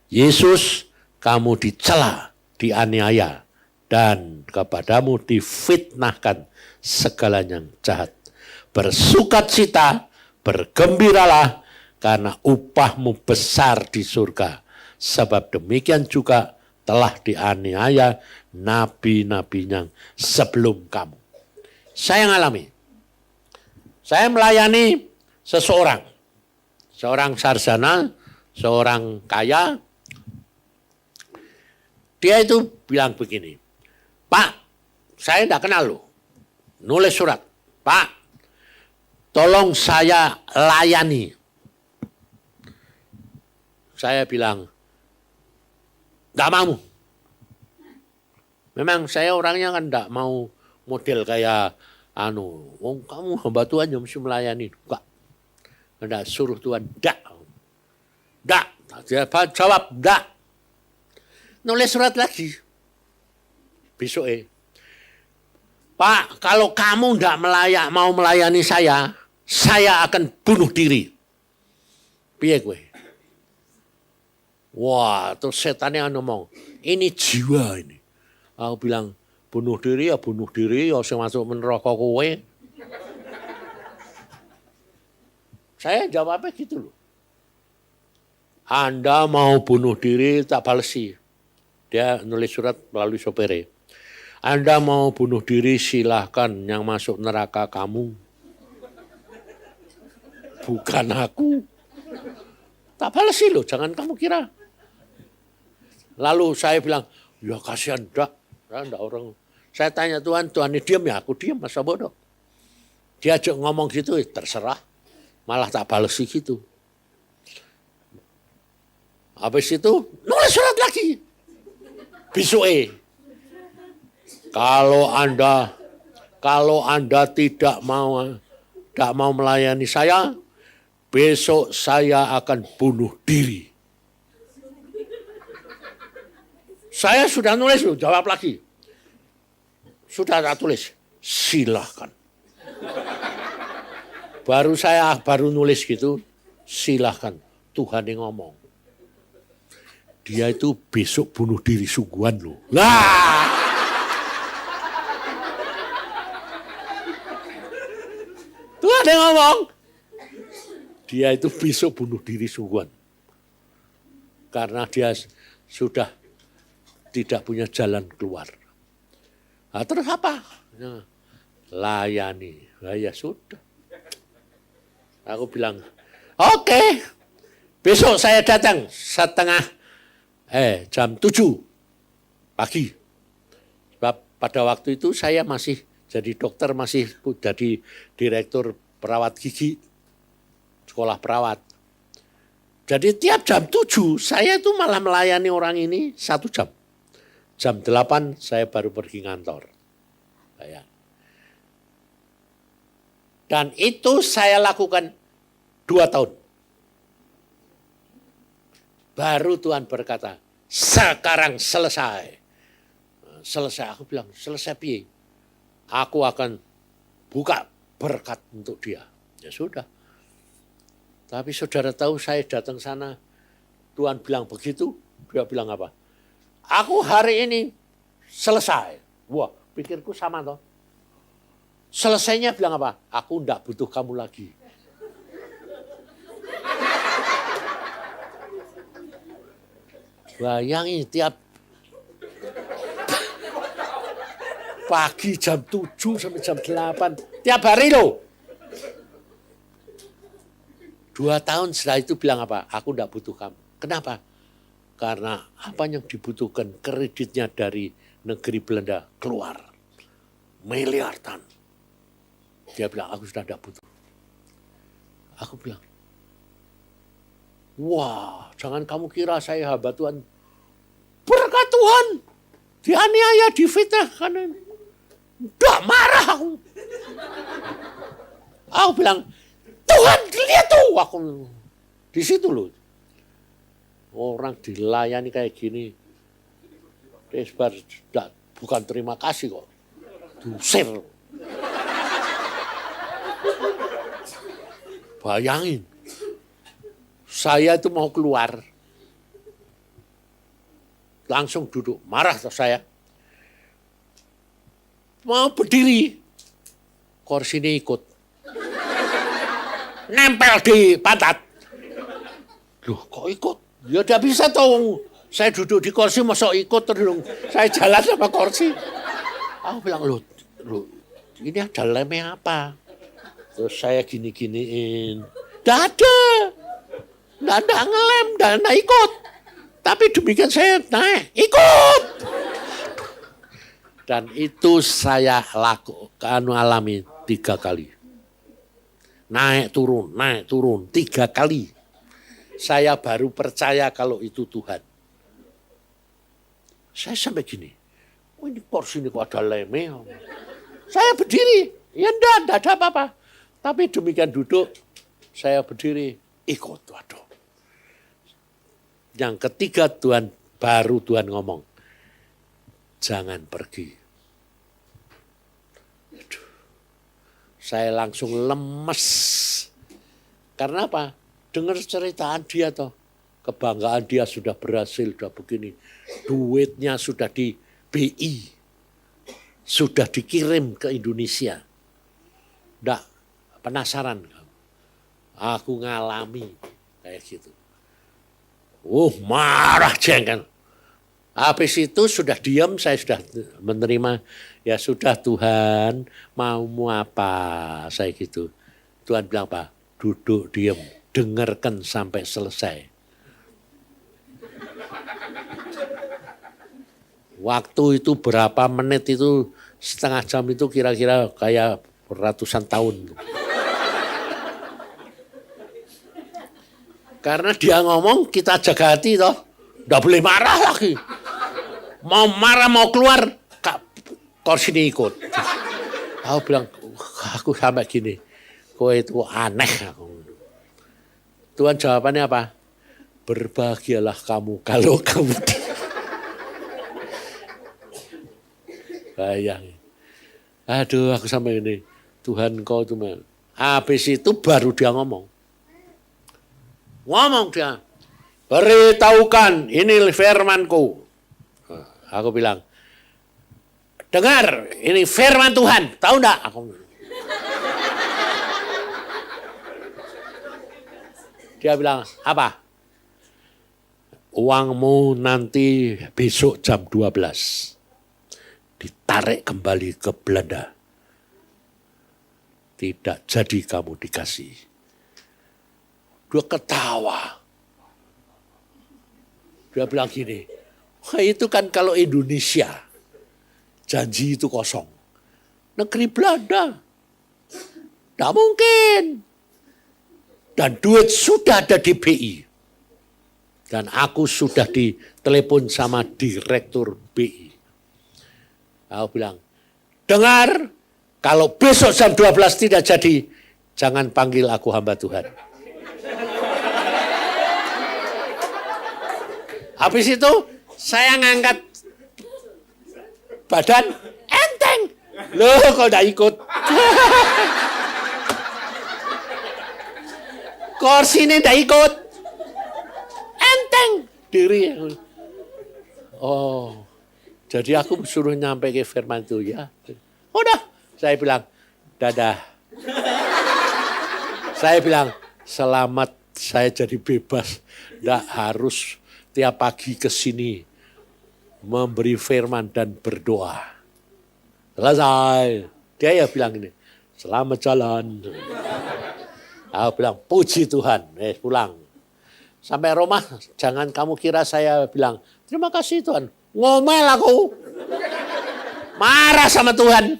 A: Yesus, kamu dicela, dianiaya, dan kepadamu difitnahkan segala yang jahat. Bersukacita, bergembiralah, karena upahmu besar di surga. Sebab demikian juga telah dianiaya nabi-nabi yang sebelum kamu. Saya ngalami. Saya melayani seseorang sarjana, seorang kaya. Dia itu bilang begini, Pak, saya tidak kenal lo. Nulis surat, Pak, tolong saya layani. Saya bilang, tidak mau. Memang saya orangnya kan tidak mau model kayak kamu hamba Tuhan yang mesti melayani. Enggak, suruh Tuhan, enggak. Dia jawab, enggak. Nulis surat lagi. Besok Pak, kalau kamu enggak mau melayani saya akan bunuh diri. Piye gue? Wah, terus setannya ngomong, ini jiwa ini. Aku bilang, bunuh diri, ya saya masuk neraka kowe. Saya jawabnya gitu loh. Anda mau bunuh diri, tak balesi. Dia nulis surat melalui sopere. Anda mau bunuh diri, silahkan, yang masuk neraka kamu. Bukan aku. Tak balesi loh, jangan kamu kira. Lalu saya bilang, ya kasihan enggak orang. Saya tanya Tuhan ini diam ya, aku diam, masa bodoh. Dia ajak ngomong gitu, terserah. Malah tak balesi gitu. Habis itu, nulis surat lagi. Besok kalau Anda tidak mau melayani saya, besok saya akan bunuh diri. Saya sudah nulis loh, jawab lagi. Sudah tak tulis, silahkan. Baru nulis gitu, silahkan. Tuhan yang ngomong. Dia itu besok bunuh diri sungguhan loh. Lah! Tuhan yang ngomong. Dia itu besok bunuh diri sungguhan. Karena dia sudah tidak punya jalan keluar. Nah, terus apa? Nah, layani. Nah, ya sudah. Aku bilang, oke, besok saya datang jam 7 pagi. Sebab pada waktu itu saya masih jadi dokter, masih jadi direktur perawat gigi, sekolah perawat. Jadi tiap jam 7 saya itu malah melayani orang ini 1 jam. Jam 8 saya baru pergi ngantor. Dan itu saya lakukan 2 tahun. Baru Tuhan berkata, sekarang selesai. Selesai, aku bilang, selesai piye? Aku akan buka berkat untuk dia. Ya sudah. Tapi saudara tahu saya datang sana, Tuhan bilang begitu, dia bilang apa? Aku hari ini selesai. Wah, pikirku sama toh. Selesainya bilang apa? Aku enggak butuh kamu lagi. Bayangin tiap Pagi jam 7 sampai jam 8. Tiap hari loh. 2 tahun setelah itu bilang apa? Aku enggak butuh kamu. Kenapa? Karena apa yang dibutuhkan kreditnya dari negeri Belanda keluar. Miliaran. Dia bilang aku sudah enggak butuh. Aku bilang, wah jangan kamu kira saya hamba Tuhan. Berkat Tuhan. Dianiaya, difitnah. Udah marah aku. Aku bilang, Tuhan lihat tuh. Aku di situ loh. Orang dilayani kayak gini. Desbar bukan terima kasih kok. Dusir. Bayangin. Saya itu mau keluar. Langsung duduk. Marah saya. Mau berdiri, kursi ini ikut. Nempel di pantat. Loh kok ikut? Ya udah bisa tuh. Saya duduk di kursi, masuk ikut terus. Saya jalan sama kursi. Aku bilang, loh ini ada lemnya apa? Terus saya gini-giniin. Nggak ada. Nggak ada ngelem, nggak ikut. Tapi demikian saya naik, ikut. Dan itu saya alami 3 kali. Naik turun 3 kali. Saya baru percaya kalau itu Tuhan. Saya sampai gini, oh ini kursi ini kok ada lemnya. Saya berdiri, ya enggak ada apa-apa. Tapi demikian duduk, saya berdiri, ikut. Waduh. Yang ketiga Tuhan ngomong, jangan pergi. Saya langsung lemes. Karena apa? Dengar ceritaan dia toh. Kebanggaan dia sudah berhasil, sudah begini. Duitnya sudah di BI. Sudah dikirim ke Indonesia. Nggak penasaran. Aku ngalami kayak gitu. Marah jengkel. Habis itu sudah diam, saya sudah menerima. Ya sudah Tuhan, maumu apa? Saya gitu. Tuhan bilang apa? Duduk diam, dengarkan sampai selesai. Waktu itu berapa menit itu, setengah jam itu kira-kira kayak ratusan tahun. Karena dia ngomong, kita jaga hati toh. Nggak boleh marah lagi. Mau marah, mau keluar, kursi ini ikut. Aku bilang, aku sampai gini, kowe itu aneh. Tuhan jawabannya apa? Berbahagialah kamu kalau kamu. Bayangin. Aduh, aku sampai ini. Tuhan kau itu. Habis itu baru dia ngomong. Ngomong dia. Beritahukan, ini firmanku. Aku bilang, dengar, ini firman Tuhan. Tahu enggak? Dia bilang, apa? Uangmu nanti besok jam 12. Ditarik kembali ke Belanda. Tidak jadi kamu dikasih. Dia ketawa. Dia bilang gini, itu kan kalau Indonesia, janji itu kosong. Negeri Belanda, tidak mungkin. Dan duit sudah ada di BI. Dan aku sudah ditelepon sama direktur BI. Aku bilang, dengar, kalau besok jam 12 tidak jadi, jangan panggil aku hamba Tuhan. Habis itu saya ngangkat badan, enteng. Loh kok enggak ikut? Kursi ini enggak ikut. Enteng diri. Oh, jadi aku suruh nyampe ke firman itu ya. Udah, saya bilang, dadah. Saya bilang, selamat, saya jadi bebas. Enggak harus tiap pagi ke sini memberi firman dan berdoa. Selesai. Dia ya bilang ini, selamat jalan. Aku bilang, puji Tuhan, pulang. Sampai rumah, jangan kamu kira saya bilang, terima kasih Tuhan. Ngomel aku. Marah sama Tuhan.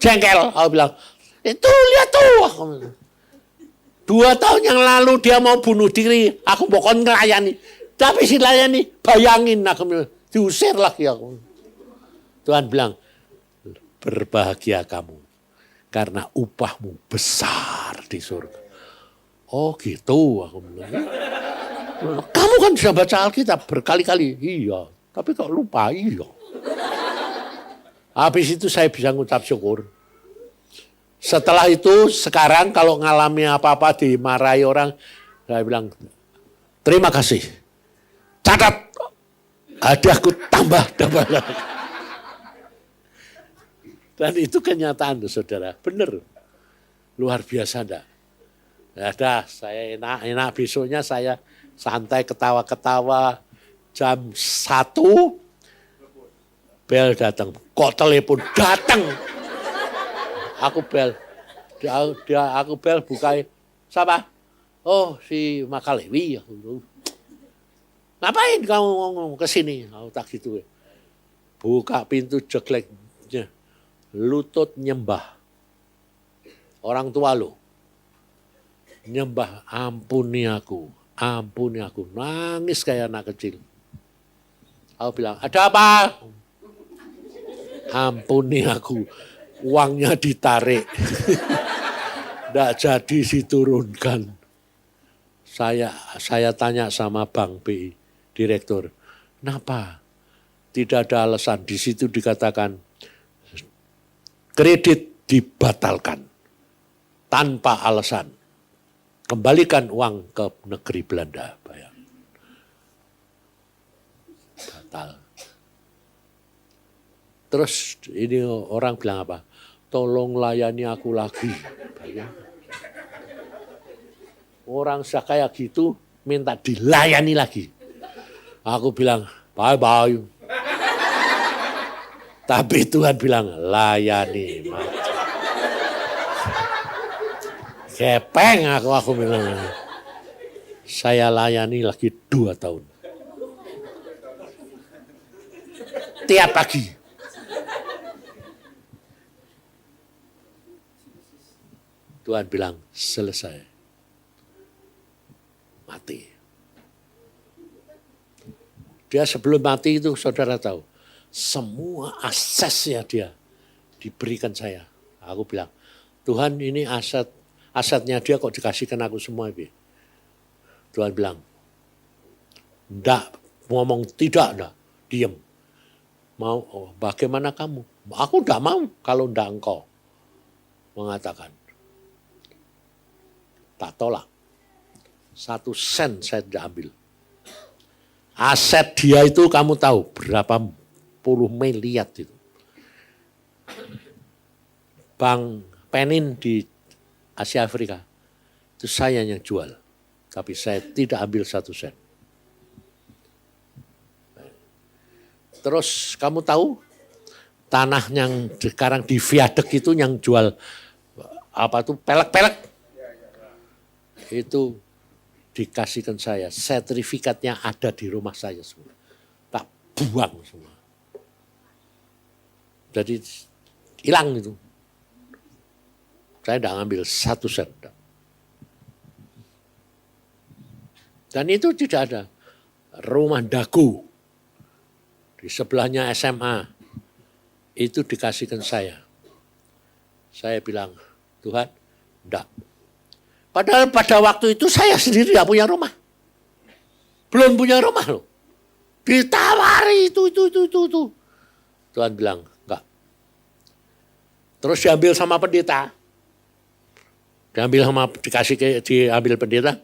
A: Jengkel. Aku bilang, itu lihat tuh. 2 tahun yang lalu dia mau bunuh diri. Aku pokoknya ngelayani. Tapi si layani, bayangin aku diusir lagi aku. Tuhan bilang, berbahagia kamu. Karena upahmu besar di surga. Oh gitu, aku bilang. Kamu kan sudah baca Alkitab berkali-kali. Iya, tapi kok lupa, iya. Habis itu saya bisa ngucap syukur. Setelah itu sekarang kalau ngalami apa-apa dimarahi orang, saya bilang, terima kasih. Catat, hadiahku tambah. Dan itu kenyataan saudara, benar. Luar biasa enggak? Ya dah, saya enak-enak, besoknya saya santai ketawa-ketawa. Jam 1, bel datang. Kok telepon datang? Aku bel. Aku bel bukain. Siapa? Oh, si Makalewi. Ngapain kamu ngomong ke sini? Aku tak gitu. Buka pintu jegleknya. Lutut nyembah. Orang tua lo. Nyembah, ampuni aku. Ampuni aku. Nangis kayak anak kecil. Aku bilang, ada apa? Ampuni aku. Uangnya ditarik. Tidak jadi diturunkan. Saya tanya sama Bang BI, direktur, kenapa? Tidak ada alasan. Di situ dikatakan kredit dibatalkan tanpa alasan. Kembalikan uang ke negeri Belanda. Batal. Terus ini orang bilang apa? Tolong layani aku lagi. Orang sudah kayak gitu minta dilayani lagi. Aku bilang bye-bye. Tapi Tuhan bilang layani. Kepeng aku bilang. Saya layani lagi 2 tahun. Tiap pagi. Tuhan bilang selesai. Mati. Dia sebelum mati itu saudara tahu. Semua asetnya dia diberikan saya. Aku bilang, Tuhan ini asetnya dia kok dikasihkan aku semua. Tuhan bilang, enggak, ngomong tidak, enggak, diam. Mau, bagaimana kamu? Aku enggak mau kalau enggak engkau mengatakan. Tak tolak. 1 sen saya tidak ambil. Aset dia itu kamu tahu berapa puluh miliar itu. Bank Penin di Asia Afrika. Itu saya yang jual. Tapi saya tidak ambil 1 sen. Terus kamu tahu tanah yang sekarang di viaduk itu yang jual apa tuh pelek-pelek. Itu dikasihkan saya, sertifikatnya ada di rumah saya semua. Tak buang semua. Jadi hilang itu. Saya tidak ngambil 1 sen. Dan itu tidak ada. Rumah Dago di sebelahnya SMA itu dikasihkan saya. Saya bilang, Tuhan, enggak. Padahal pada waktu itu saya sendiri tidak punya rumah. Belum punya rumah loh. Ditawari itu. Tuhan bilang, enggak. Terus diambil sama pendeta. Diambil pendeta.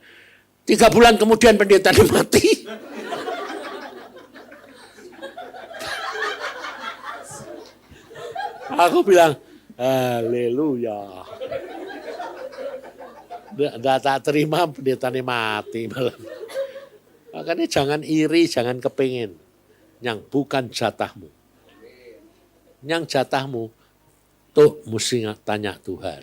A: 3 bulan kemudian pendeta mati. Aku bilang, haleluya. Nggak tak terima pendeta ini mati malah. Makanya jangan iri, jangan kepingin. Yang bukan jatahmu. Yang jatahmu, tuh mesti tanya Tuhan.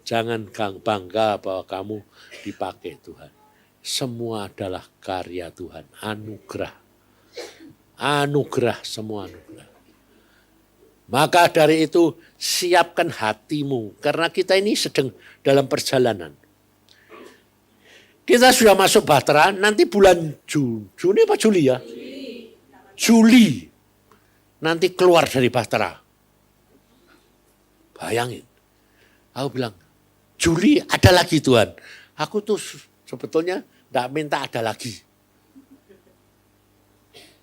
A: Jangan bangga bahwa kamu dipakai Tuhan. Semua adalah karya Tuhan, anugerah. Anugerah, semua anugerah. Maka dari itu siapkan hatimu, karena kita ini sedang dalam perjalanan. Kita sudah masuk Bahtera, nanti bulan Juni apa Juli ya? Juli. Nanti keluar dari Bahtera. Bayangin. Aku bilang, Juli ada lagi Tuhan. Aku tuh sebetulnya tidak minta ada lagi.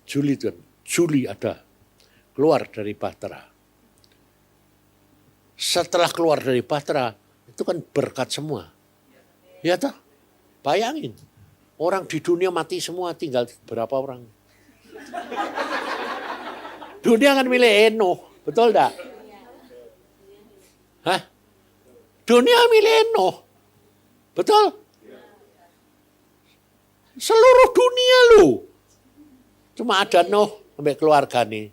A: Juli Tuhan, Juli ada. Keluar dari Bahtera. Setelah keluar dari Bahtera, itu kan berkat semua. Ya toh? Bayangin, orang di dunia mati semua, tinggal berapa orang? Dunia kan milih Enoh, betul enggak? Hah? Dunia milih Enoh, betul? Seluruh dunia lu. Cuma ada Nuh sampai keluarga nih.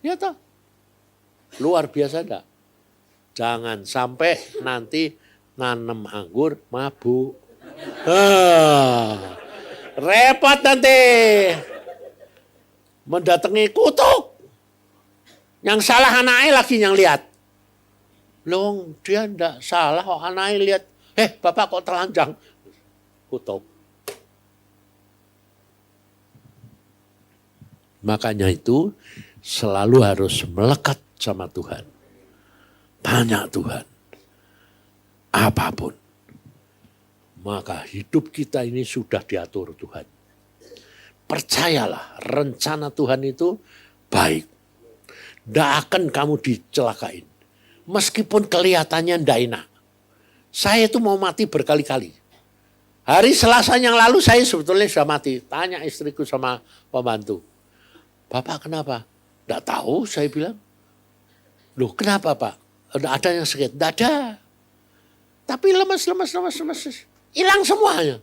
A: Ya toh? Luar biasa enggak? Jangan sampai nanti nanam anggur mabuk. Repot nanti. Mendatangi kutuk. Yang salah anaknya lagi yang lihat. Loh, dia enggak salah kok anaknya lihat. Bapak kok telanjang. Kutuk. Makanya itu selalu harus melekat sama Tuhan. Tanya Tuhan. Apapun. Maka hidup kita ini sudah diatur Tuhan. Percayalah, rencana Tuhan itu baik. Tidak akan kamu dicelakain. Meskipun kelihatannya tidak enak. Saya itu mau mati berkali-kali. Hari Selasa yang lalu saya sebetulnya sudah mati. Tanya istriku sama pembantu. Bapak kenapa? Tidak tahu, saya bilang. Loh kenapa Pak? Ada yang sakit? Tidak ada. Tapi lemas. Hilang semuanya.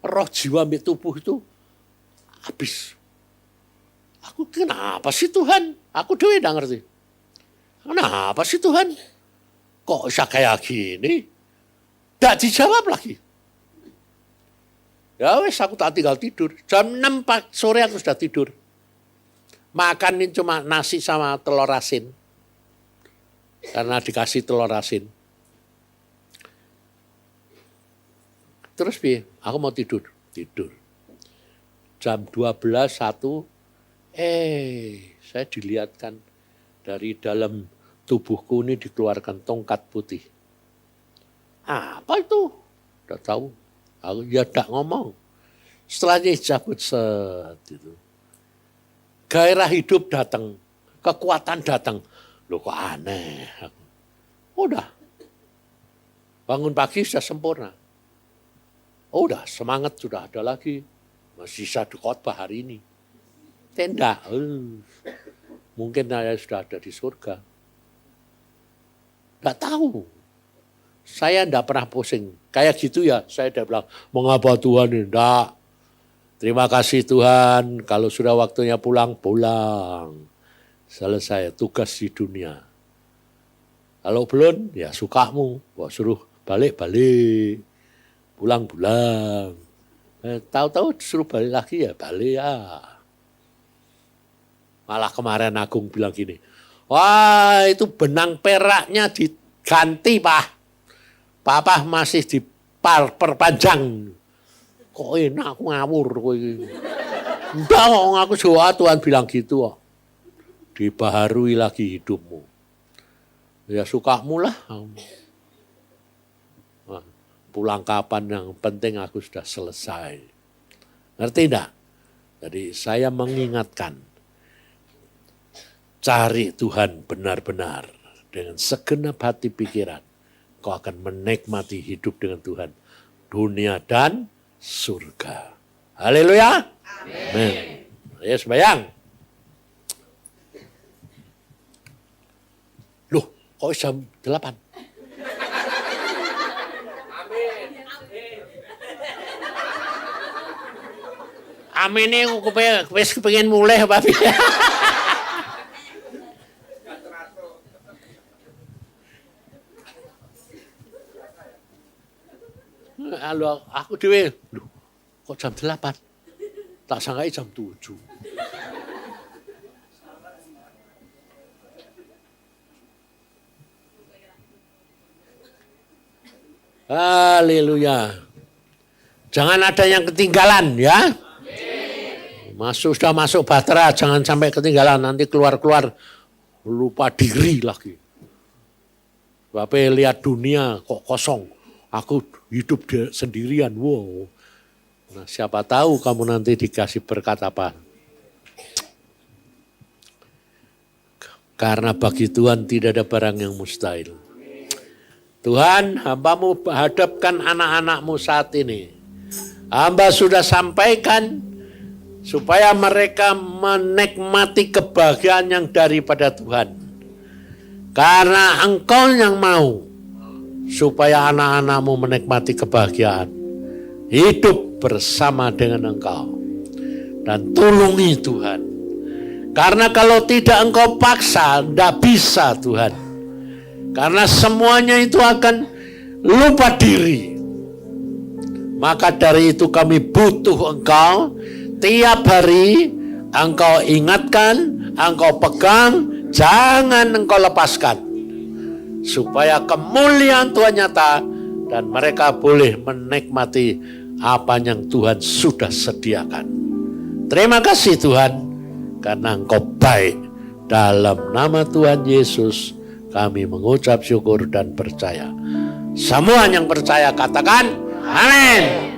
A: Roh jiwa ambil tubuh itu habis. Aku kenapa sih Tuhan? Aku dewe tidak ngerti. Kenapa sih Tuhan? Kok bisa kayak gini? Tidak dijawab lagi. Ya wes aku tak tinggal tidur. Jam 6 sore aku sudah tidur. Makanin cuma nasi sama telur asin. Karena dikasih telur asin. Terus aku mau tidur. Jam 12.01 saya dilihatkan dari dalam tubuhku ini dikeluarkan tongkat putih. Apa itu? Tidak tahu. Aku ya tidak ngomong. Setelahnya cabut gitu. Gairah hidup datang, kekuatan datang. Loh kok aneh. Udah. Bangun pagi sudah sempurna. Udah semangat sudah ada lagi. Masih bisa khotbah hari ini. Tenda. Mungkin saya sudah ada di surga. Tidak tahu. Saya tidak pernah pusing. Kayak gitu ya, saya udah bilang, mengapa Tuhan ini? Tidak. Terima kasih Tuhan, kalau sudah waktunya pulang. Selesai tugas di dunia. Kalau belum, ya sukamu. Wah, suruh balik. Pulang. Tahu-tahu disuruh balik lagi ya, balik ya. Malah kemarin Agung bilang gini, wah itu benang peraknya diganti Pak. Papa masih diperpanjang. Kok enak aku ngawur. Enggak kok aku doa Tuhan bilang gitu kok. Dibaharui lagi hidupmu. Ya sukamu lah. Pulang kapan yang penting aku sudah selesai. Ngerti enggak? Jadi saya mengingatkan. Cari Tuhan benar-benar. Dengan segenap hati pikiran. Kau akan menikmati hidup dengan Tuhan. Dunia dan surga. Haleluya. Amin. Yes, bayang. Loh, kok jam 8? Amin ini aku pengen mulai Pak. Halo, aku dhewe. Loh, kok jam 8? Tak sangkai jam 7. Haleluya. Jangan ada yang ketinggalan ya. Sudah masuk Batra, jangan sampai ketinggalan. Nanti keluar-keluar lupa diri lagi. Bapak lihat dunia kok kosong. Aku hidup sendirian. Wow. Nah, siapa tahu kamu nanti dikasih berkat apa. Karena bagi Tuhan tidak ada barang yang mustahil. Tuhan, hamba-Mu hadapkan anak-anak-Mu saat ini. Hamba sudah sampaikan supaya mereka menikmati kebahagiaan yang daripada Tuhan. Karena Engkau yang mau supaya anak-anak-Mu menikmati kebahagiaan. Hidup bersama dengan Engkau. Dan tulungi Tuhan. Karena kalau tidak Engkau paksa, tidak bisa Tuhan. Karena semuanya itu akan lupa diri. Maka dari itu kami butuh Engkau. Tiap hari Engkau ingatkan, Engkau pegang, jangan Engkau lepaskan. Supaya kemuliaan Tuhan nyata dan mereka boleh menikmati apa yang Tuhan sudah sediakan. Terima kasih Tuhan, karena Engkau baik. Dalam nama Tuhan Yesus kami mengucap syukur dan percaya. Semua yang percaya katakan amin.